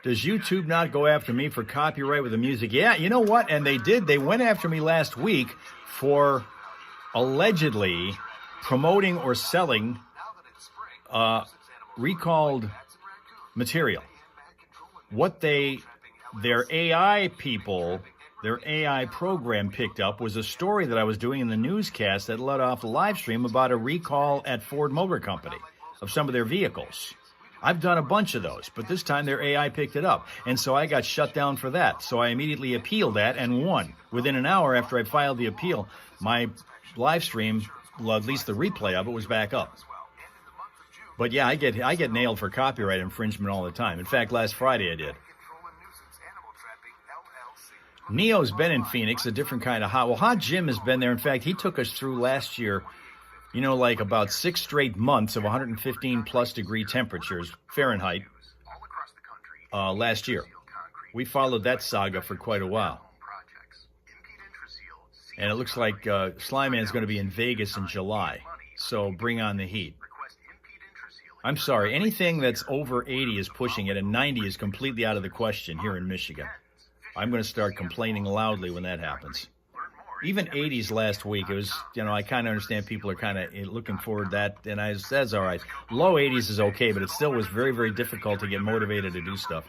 Does YouTube not go after me for copyright with the music? Yeah, you know what? And they did. They went after me last week for allegedly promoting or selling recalled material. What their AI people, their AI program picked up was a story that I was doing in the newscast that led off a live stream about a recall at Ford Motor Company of some of their vehicles. I've done a bunch of those, but this time their AI picked it up. And so I got shut down for that. So I immediately appealed that and won. Within an hour after I filed the appeal, my live stream, well, at least the replay of it, was back up. But yeah, I get nailed for copyright infringement all the time. In fact, last Friday I did. Neo's been in Phoenix, a different kind of hot. Well, Hot Jim has been there. In fact, he took us through last year, you know, like about 6 straight months of 115 plus degree temperatures, Fahrenheit, last year. We followed that saga for quite a while. And it looks like Sly Man's going to be in Vegas in July. So bring on the heat. I'm sorry, anything that's over 80 is pushing it, and 90 is completely out of the question here in Michigan. I'm going to start complaining loudly when that happens. Even 80s last week, it was, you know, I kind of understand people are kind of looking forward to that, and that's all right. Low 80s is okay, but it still was very, very difficult to get motivated to do stuff.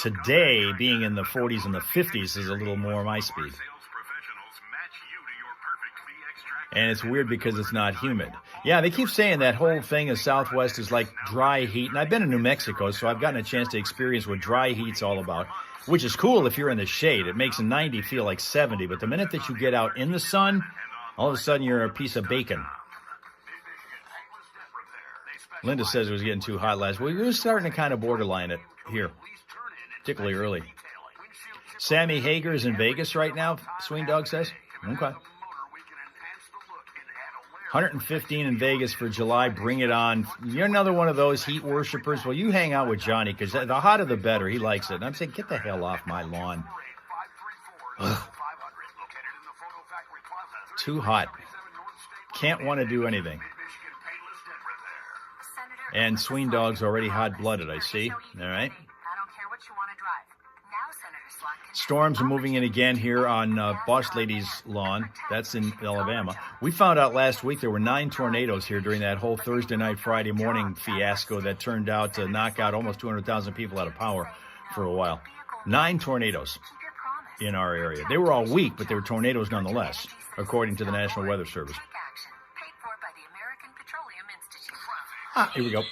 Today, being in the 40s and the 50s is a little more my speed. And it's weird because it's not humid. Yeah, they keep saying that whole thing of Southwest is like dry heat. And I've been in New Mexico, so I've gotten a chance to experience what dry heat's all about, which is cool if you're in the shade. It makes a 90 feel like 70. But the minute that you get out in the sun, all of a sudden you're a piece of bacon. Linda says it was getting too hot last week. We were starting to kind of borderline it here, particularly early. Sammy Hager's in Vegas right now, Swing Dog says. Okay. 115 in Vegas for July. Bring it on. You're another one of those heat worshipers. Well, you hang out with Johnny, because the hotter the better. He likes it. And I'm saying, get the hell off my lawn. Ugh. Too hot. Can't want to do anything. And Swing Dog's already hot-blooded, I see. All right. I don't care what you want to drive. Now Storms are moving in again here on Boss Lady's lawn. That's in Alabama. We found out last week there were 9 tornadoes here during that whole Thursday night, Friday morning fiasco that turned out to knock out almost 200,000 people out of power for a while. 9 tornadoes in our area. They were all weak, but they were tornadoes nonetheless, according to the National Weather Service. Here we go.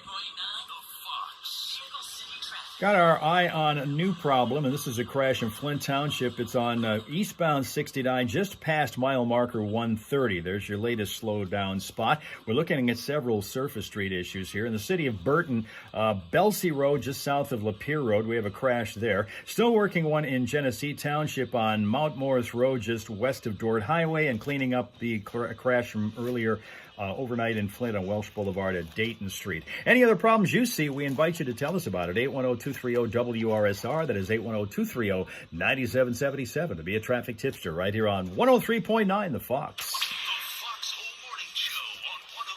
Got our eye on a new problem, and this is a crash in Flint Township. It's on eastbound 69, just past mile marker 130. There's your latest slow-down spot. We're looking at several surface street issues here. In the city of Burton, Belsey Road, just south of Lapeer Road, we have a crash there. Still working one in Genesee Township on Mount Morris Road, just west of Dort Highway, and cleaning up the crash from earlier overnight in Flint on Welsh Boulevard at Dayton Street. Any other problems you see, we invite you to tell us about it. 810-230-WRSR. That is 810-230-9777 to be a traffic tipster right here on 103.9 The Fox. The Fox Whole Morning Show on 103.9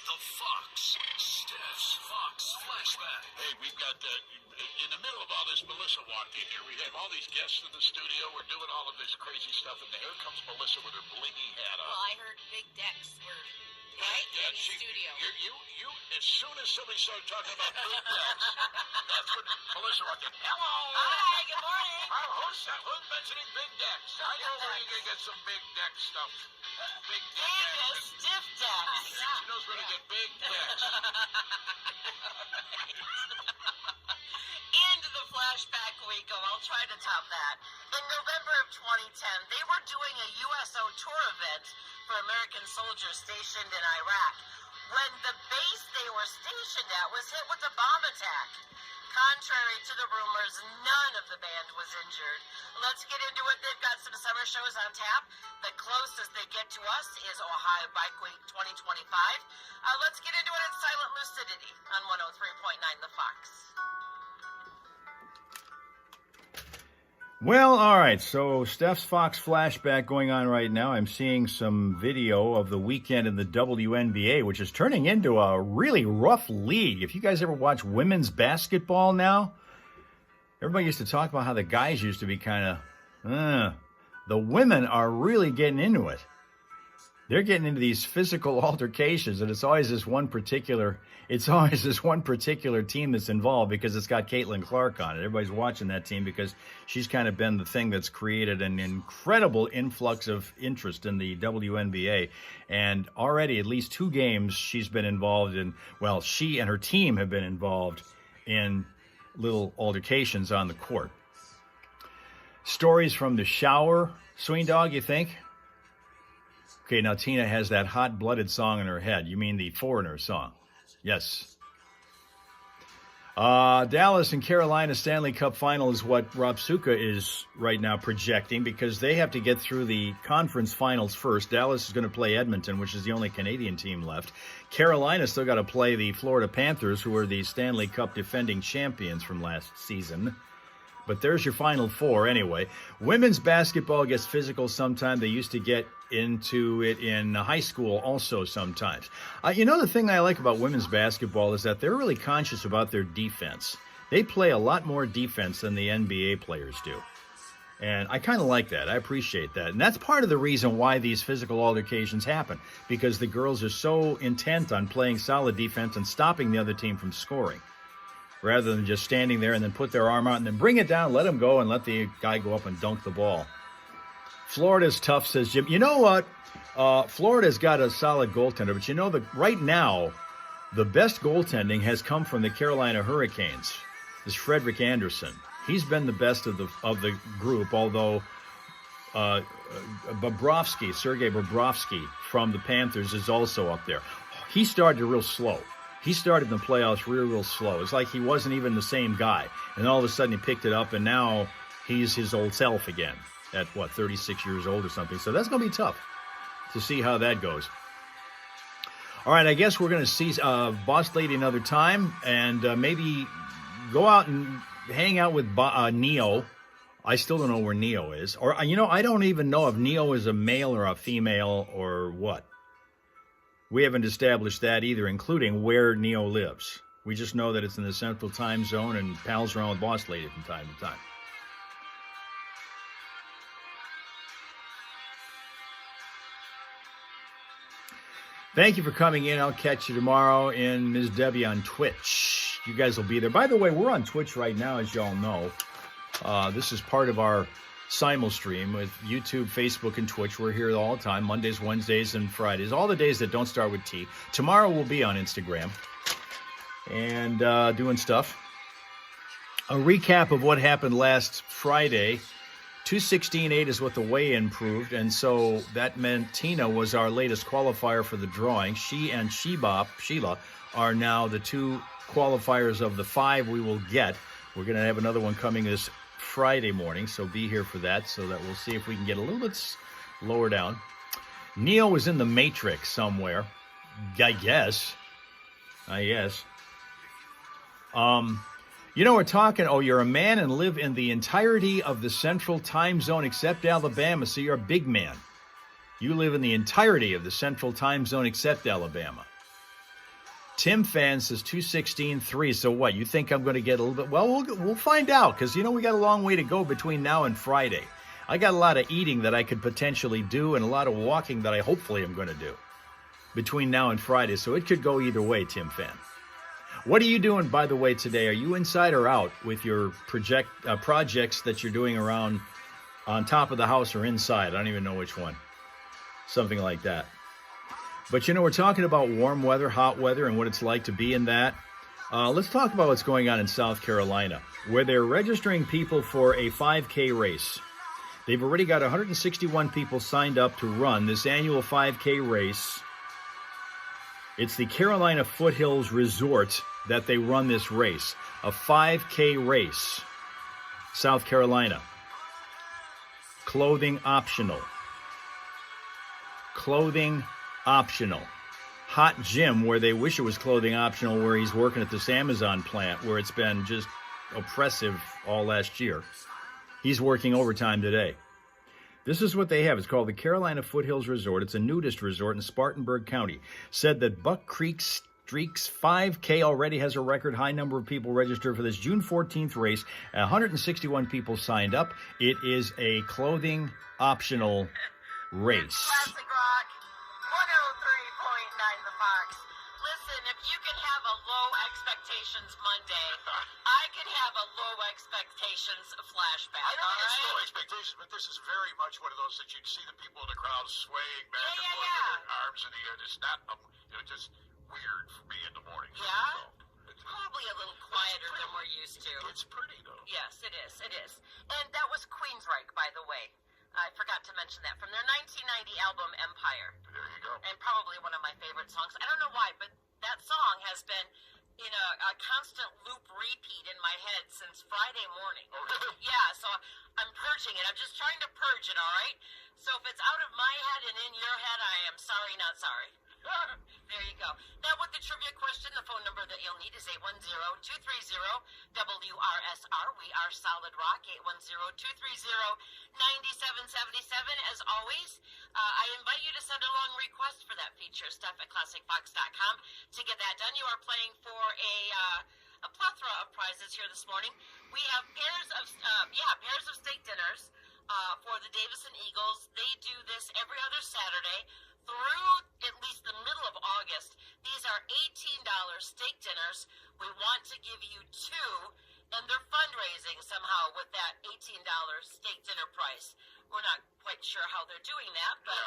The Fox. Steph's Fox Flashback. Hey, we've got, in the middle of all this, Melissa walked in here. We have all these guests in the studio. We're doing all of this crazy stuff, and here comes Melissa with her blingy hat on. Well, I heard big decks were right in the studio. You, as soon as somebody started talking about big decks, that's when Melissa walked in. Hello! Hi, good morning. Who's mentioning big decks? I know where you're going to get some big deck stuff. Big deck And a action. stiff decks. She knows where to get big decks. Into the flashback we go. I'll try to top that. In November of 2010, they were doing a USO tour event for American soldiers stationed in Iraq when the base they were stationed at was hit with a bomb attack. Contrary to the rumors, none of the band was injured. Let's get into it. They've got some summer shows on tap. The closest they get to us is Ohio Bike Week 2025. Let's get into it at Silent Lucidity on 103.9 The Fox. Well, all right, so Steph's Fox flashback going on right now. I'm seeing some video of the weekend in the WNBA, which is turning into a really rough league. If you guys ever watch women's basketball now, everybody used to talk about how the guys used to be kind of, the women are really getting into it. They're getting into these physical altercations, and it's always this one particular team that's involved because it's got Caitlin Clark on it. Everybody's watching that team because she's kind of been the thing that's created an incredible influx of interest in the WNBA. And already at least 2 games she's been involved in, well, she and her team have been involved in little altercations on the court. Stories from the shower, Swing Dog, you think? Okay, now Tina has that hot-blooded song in her head. You mean the Foreigner song? Yes. Dallas and Carolina Stanley Cup final is what Rob Suka is right now projecting because they have to get through the conference finals first. Dallas is going to play Edmonton, which is the only Canadian team left. Carolina still got to play the Florida Panthers, who are the Stanley Cup defending champions from last season. But there's your Final Four anyway. Women's basketball gets physical sometimes. They used to get into it in high school also sometimes. The thing I like about women's basketball is that they're really conscious about their defense. They play a lot more defense than the NBA players do. And I kind of like that. I appreciate that. And that's part of the reason why these physical altercations happen, because the girls are so intent on playing solid defense and stopping the other team from scoring, rather than just standing there and then put their arm out and then bring it down, let him go, and let the guy go up and dunk the ball. Florida's tough, says Jim. You know what? Florida's got a solid goaltender, but right now, the best goaltending has come from the Carolina Hurricanes. This Frederick Anderson. He's been the best of the group, although Sergei Bobrovsky from the Panthers is also up there. He started real slow. He started in the playoffs real slow. It's like he wasn't even the same guy. And all of a sudden he picked it up, and now he's his old self again at, 36 years old or something. So that's going to be tough to see how that goes. All right, I guess we're going to see Boss Lady another time and maybe go out and hang out with Neo. I still don't know where Neo is. Or, I don't even know if Neo is a male or a female or what. We haven't established that either, including where Neo lives. We just know that it's in the Central Time Zone and pals around with Boss Lady from time to time. Thank you for coming in. I'll catch you tomorrow in Ms. Debbie on Twitch. You guys will be there. By the way, we're on Twitch right now, as y'all know. This is part of our simul-stream with YouTube, Facebook, and Twitch. We're here all the time, Mondays, Wednesdays, and Fridays. All the days that don't start with T. Tomorrow we'll be on Instagram and doing stuff. A recap of what happened last Friday. 216.8 is what the weigh-in proved, and so that meant Tina was our latest qualifier for the drawing. She and Sheila are now the two qualifiers of the 5 we will get. We're going to have another one coming this Friday morning, so be here for that, so that we'll see if we can get a little bit lower down. Neo was in the Matrix somewhere, I guess. You know, we're talking, you're a man and live in the entirety of the central time zone except Alabama, so you're a big man. You live in the entirety of the central time zone except Alabama. Tim Fan says 216.3, so what? You think I'm going to get a little bit? Well, we'll find out, because, we got a long way to go between now and Friday. I got a lot of eating that I could potentially do and a lot of walking that I hopefully am going to do between now and Friday, so it could go either way, Tim Fan. What are you doing, by the way, today? Are you inside or out with your projects that you're doing around on top of the house or inside? I don't even know which one. Something like that. But, we're talking about warm weather, hot weather, and what it's like to be in that. Let's talk about what's going on in South Carolina, where they're registering people for a 5K race. They've already got 161 people signed up to run this annual 5K race. It's the Carolina Foothills Resort that they run this race, a 5K race. South Carolina. Clothing optional. Clothing optional. Hot Jim, where they wish it was clothing optional, where he's working at this Amazon plant, where it's been just oppressive all last year. He's working overtime today. This is what they have. It's called the Carolina Foothills Resort. It's a nudist resort in Spartanburg County. Said that Buck Creek Streaks 5K already has a record high number of people registered for this June 14th race. 161 people signed up. It is a clothing optional race. Classic Rock, 103.9 The Fox. Listen, if you can have a low expectations Monday, I can have a low expectations flashback. I don't all think it's right? low expectations, but this is very much one of those that you'd see the people in the crowd swaying back and forth Yeah. with their arms in the air. It's not, just weird for me in the morning. Yeah? So, Probably a little quieter than we're used to. it's pretty, though. Yes, it is. It is. And that was Queensryche, by the way. I forgot to mention that from their 1990 album Empire. There you go. And probably one of my favorite songs. I don't know why, but that song has been in a constant loop repeat in my head since Friday morning. Oh, really? Yeah, so I'm purging it. I'm just trying to purge it, all right? So if it's out of my head and in your head, I am sorry, not sorry. There you go. Now, with the trivia question, the phone number that you'll need is 810-230-WRSR. We are Solid Rock, 810-230-9777. As always, I invite you to send a long request for that feature, stuff at ClassicFox.com. To get that done, you are playing for a plethora of prizes here this morning. We have pairs of steak dinners for the Davison Eagles. They do this every other Saturday through at least the middle of August. These are $18 steak dinners. We want to give you 2, and they're fundraising somehow with that $18 steak dinner price. We're not quite sure how they're doing that, but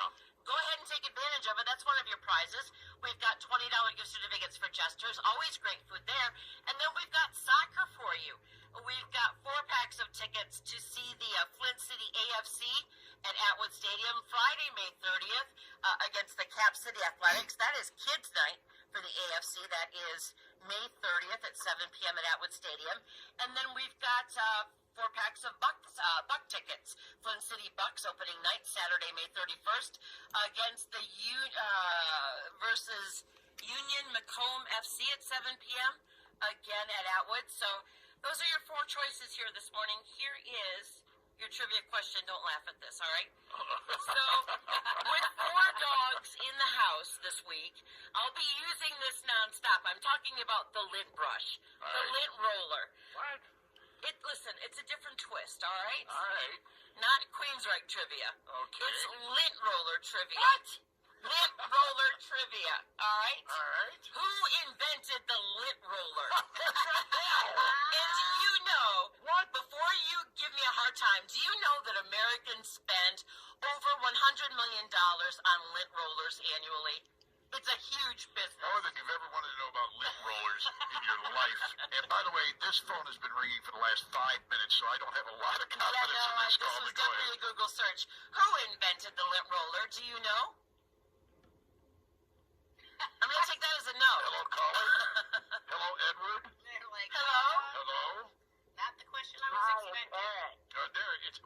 go ahead and take advantage of it. That's one of your prizes. We've got $20 gift certificates for Jesters. Always great food there. And then we've got soccer for you. We've got 4 packs of tickets to see the Flint City AFC at Atwood Stadium Friday, May 30th against the Cap City Athletics. That is kids' night for the AFC. That is May 30th at 7 p.m. at Atwood Stadium. And then we've got 4 packs of Buck tickets. Flint City Bucks opening night Saturday, May 31st against the versus Union Macomb FC at 7 p.m. again at Atwood. So those are your 4 choices here this morning. Here is your trivia question. Don't laugh at this, all right? So, with 4 dogs in the house this week, I'll be using this nonstop. I'm talking about the lint brush, the lint roller. What? Listen, it's a different twist, all right? All right. Not Queensryche trivia. Okay. It's lint roller trivia. What? Lint roller trivia, all right? All right. Who invented the lint roller? And do you know, before you give me a hard time, do you know that Americans spend over $100 million on lint rollers annually? It's a huge business. More than you've ever wanted to know about lint rollers in your life. And by the way, this phone has been ringing for the last 5 minutes, so I don't have a lot of confidence in this This call. was But go definitely ahead. a Google search. Who invented the lint roller? Do you know? I'm going to take that as a no. Hello, caller. Hello, Edward. Hello? Hello. Not the question I was expecting.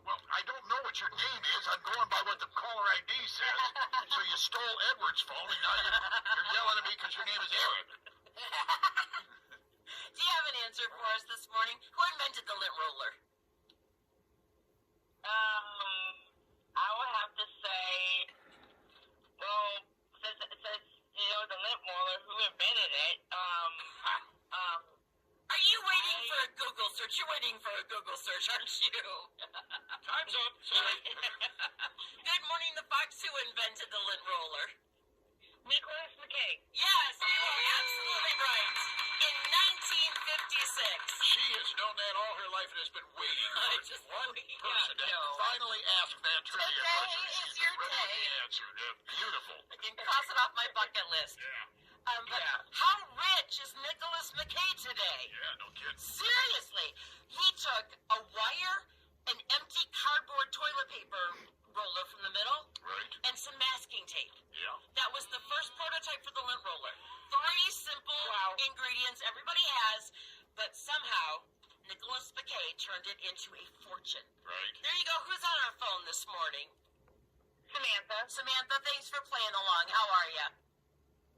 Well, I don't know what your name is. I'm going by what the caller ID says. So you stole Edward's phone, and now you're yelling at me because your name is Eric. Do you have an answer for us this morning? Who invented the lint roller? I would have to say, well, since the lint roller, who invented it? Are you waiting for a Google search? You're waiting for a Google search, aren't you? Time's up. Sorry. Good morning, the Fox. Who invented the lint roller? Nicholas McKay. Yes, you are absolutely right. In 1956. She has known that all her life and has been waiting for one person to finally ask that trivia Today question. is She's your been ready with day. the answer. Beautiful. I can cross it off my bucket list. But how rich is Nicholas McKay today? Yeah, no kidding. Seriously, he took a wire, an empty cardboard toilet paper roller from the middle, Right. and some masking tape. Yeah. That was the first prototype for the lint roller. 3 simple ingredients everybody has, but somehow Nicholas McKay turned it into a fortune. Right. There you go. Who's on our phone this morning? Samantha. Samantha, thanks for playing along. How are you?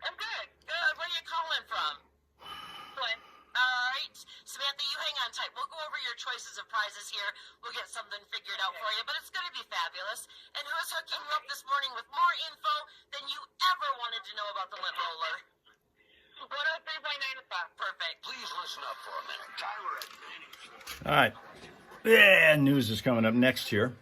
I'm good. Good. Where are you calling from? Flint. All right. Samantha, you hang on tight. We'll go over your choices of prizes here. We'll get something figured out for you, but it's going to be fabulous. And who's hooking you up this morning with more info than you ever wanted to know about the lint roller? 103.9 o'clock. Perfect. Please listen up for a minute. Tyler at Manning. All right. Yeah, news is coming up next here.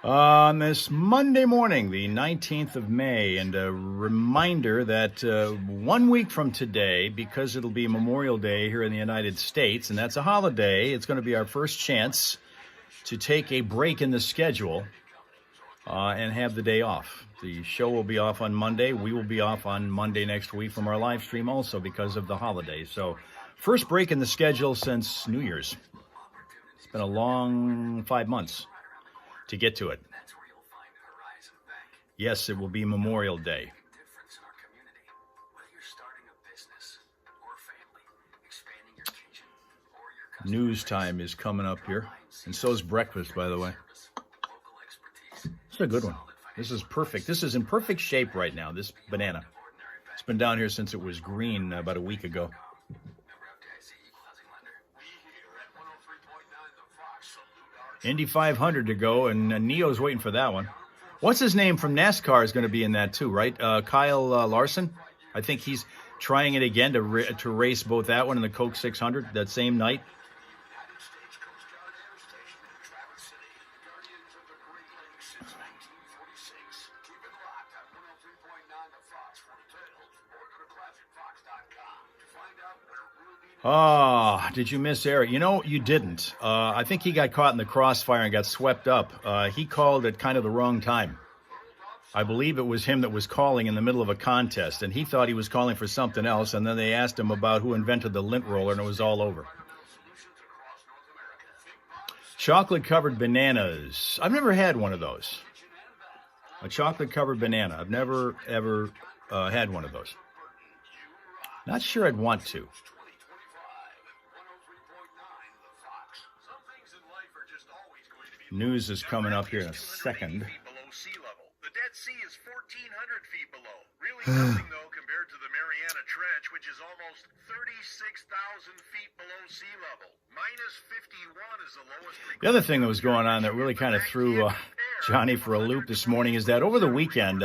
On this Monday morning, the 19th of May, and a reminder that 1 week from today, because it'll be Memorial Day here in the United States, and that's a holiday, it's going to be our first chance to take a break in the schedule and have the day off. The show will be off on Monday. We will be off on Monday next week from our live stream also because of the holiday. So first break in the schedule since New Year's. It's been a long 5 months to get to it. Yes, it will be Memorial Day. News time is coming up here, and so is breakfast, by the way. It's a good one. This is perfect. This is in perfect shape right now, this banana. It's been down here since it was green about a week ago. Indy 500 to go, and Neo's waiting for that one. What's his name from NASCAR is going to be in that too, right? Kyle Larson. I think he's trying it again to race both that one and the Coke 600 that same night. Oh, did you miss Eric? You know, you didn't. I think he got caught in the crossfire and got swept up. He called at kind of the wrong time. I believe it was him that was calling in the middle of a contest, and he thought he was calling for something else, and then they asked him about who invented the lint roller, and it was all over. Chocolate-covered bananas. I've never had one of those. A chocolate-covered banana. I've never, ever had one of those. Not sure I'd want to. News is coming up here in a second. Below sea level. The Dead Sea is 1,400 feet below. Really nothing, though, compared to the Mariana Trench, which is almost 36,000 feet below sea level. Minus 51 is the lowest. The other thing that was going on that really kind of threw Johnny for a loop this morning is that over the weekend,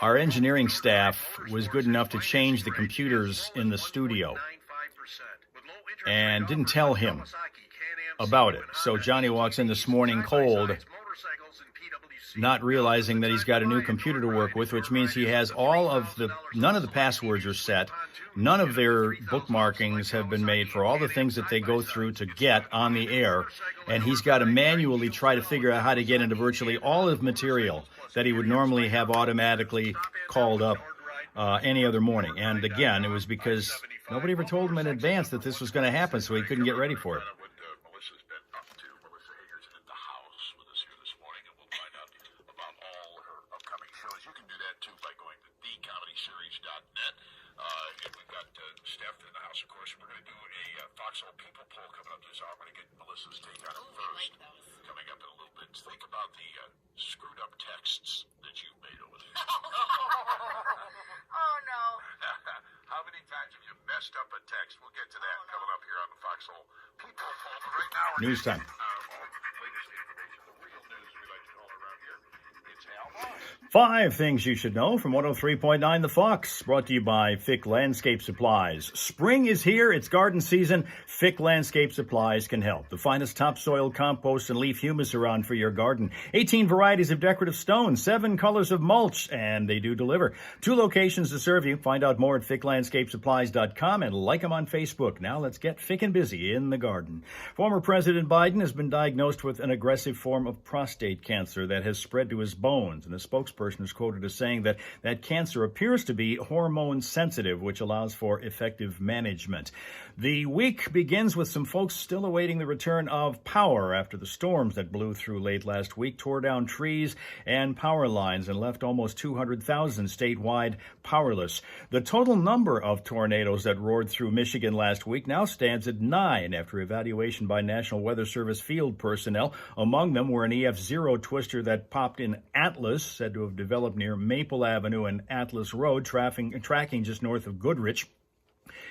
our engineering staff was good enough to change the computers in the studio and didn't tell him. about it. So Johnny walks in this morning cold, not realizing that he's got a new computer to work with, which means he has none of the passwords are set. None of their bookmarkings have been made for all the things that they go through to get on the air. And he's got to manually try to figure out how to get into virtually all of material that he would normally have automatically called up any other morning. And again, it was because nobody ever told him in advance that this was going to happen, so he couldn't get ready for it. Melissa's been up to. Melissa Hager's in the house with us here this morning, and we'll find out about all her upcoming shows. You can do that, too, by going to thecomedyseries.net. And we've got Steph in the house, of course. We're going to do a Foxhole People poll coming up this hour. I'm going to get Melissa's take on it first. Coming up in a little bit. Think about the screwed up texts that you've made over there. Oh, no. How many times have you messed up a text? We'll get to that coming up here on the Foxhole People poll. But right now, News time. all the latest information, the real news we like to call it around here. It's Hal Maas. 5 things you should know from 103.9 The Fox, brought to you by Fick Landscape Supplies. Spring is here. It's garden season. Fick Landscape Supplies can help. The finest topsoil, compost, and leaf humus around for your garden. 18 varieties of decorative stones, 7 colors of mulch, and they do deliver. 2 locations to serve you. Find out more at ficklandscapesupplies.com and like them on Facebook. Now let's get Fick and busy in the garden. Former President Biden has been diagnosed with an aggressive form of prostate cancer that has spread to his bones, and the spokesperson is quoted as saying that cancer appears to be hormone sensitive, which allows for effective management. The week begins with some folks still awaiting the return of power after the storms that blew through late last week tore down trees and power lines and left almost 200,000 statewide powerless. The total number of tornadoes that roared through Michigan last week now stands at 9 after evaluation by National Weather Service field personnel. Among them were an EF0 twister that popped in Atlas, said to have developed near Maple Avenue and Atlas Road, tracking just north of Goodrich,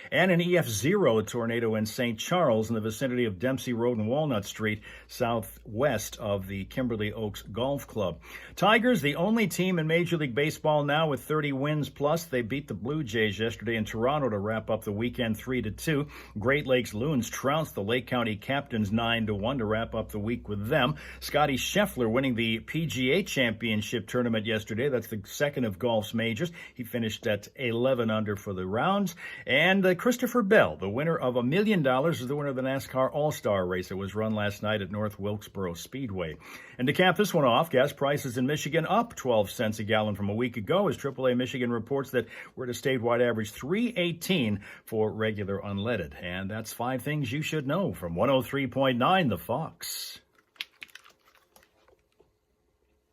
and an EF0 tornado in St. Charles in the vicinity of Dempsey Road and Walnut Street, southwest of the Kimberly Oaks Golf Club. Tigers, the only team in Major League Baseball now with 30 wins plus. They beat the Blue Jays yesterday in Toronto to wrap up the weekend 3-2. Great Lakes Loons trounced the Lake County Captains 9-1 to wrap up the week with them. Scotty Scheffler winning the PGA Championship tournament yesterday. That's the second of golf's majors. He finished at 11 under for the rounds. And Christopher Bell, the winner of $1 million, is the winner of the NASCAR All-Star race that was run last night at North Wilkesboro Speedway. And to cap this one off, gas prices in Michigan up 12 cents a gallon from a week ago as AAA Michigan reports that we're at a statewide average $3.18 for regular unleaded. And that's 5 things you should know from 103.9 The Fox.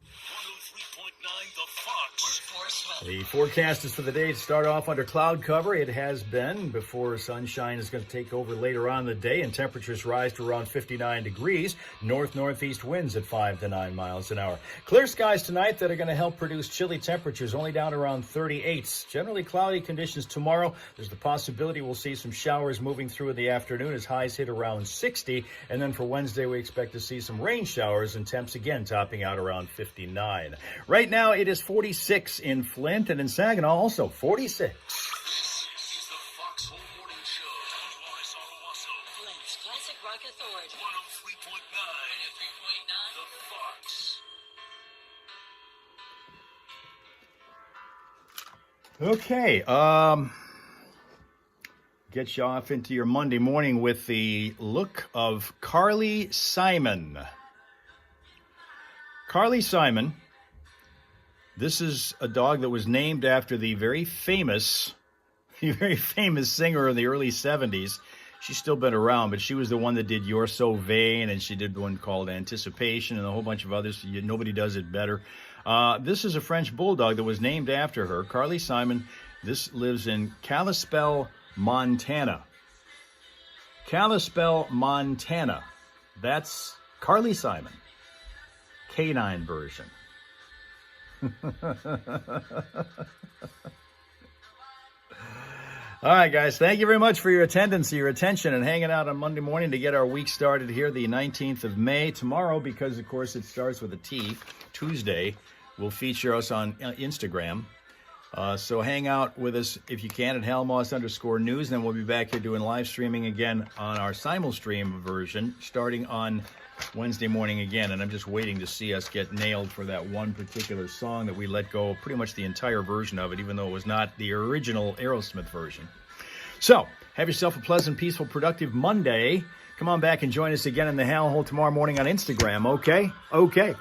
103.9 The Fox. The forecast is for the day to start off under cloud cover. It has been before sunshine is going to take over later on in the day, and temperatures rise to around 59 degrees. North-northeast winds at 5 to 9 miles an hour. Clear skies tonight that are going to help produce chilly temperatures, only down around 38. Generally cloudy conditions tomorrow. There's the possibility we'll see some showers moving through in the afternoon as highs hit around 60. And then for Wednesday, we expect to see some rain showers and temps again topping out around 59. Right now, it is 46 in Flint, and in Saginaw also 46. This is the Foxhole Morning Show. Florence, Owasso. Flint's Classic Rock Authority. 103.9 The Fox. Okay, get you off into your Monday morning with the look of Carly Simon. Carly Simon. This is a dog that was named after the very famous singer in the early 70s. She's still been around, but she was the one that did You're So Vain, and she did one called Anticipation and a whole bunch of others. Nobody does it better. This is a French bulldog that was named after her, Carly Simon. This lives in Kalispell, Montana. Kalispell, Montana. That's Carly Simon. Canine version. All right, guys, thank you very much for your attendance, your attention, and hanging out on Monday morning to get our week started here, the 19th of May. Tomorrow, because, of course, it starts with a T, Tuesday, we'll feature us on Instagram. So hang out with us if you can at @HalMaas_news, and then we'll be back here doing live streaming again on our simulstream version starting on Wednesday morning again. And I'm just waiting to see us get nailed for that one particular song that we let go pretty much the entire version of it, even though it was not the original Aerosmith version. So have yourself a pleasant, peaceful, productive Monday. Come on back and join us again in the Hal Hole tomorrow morning on Instagram, okay? Okay.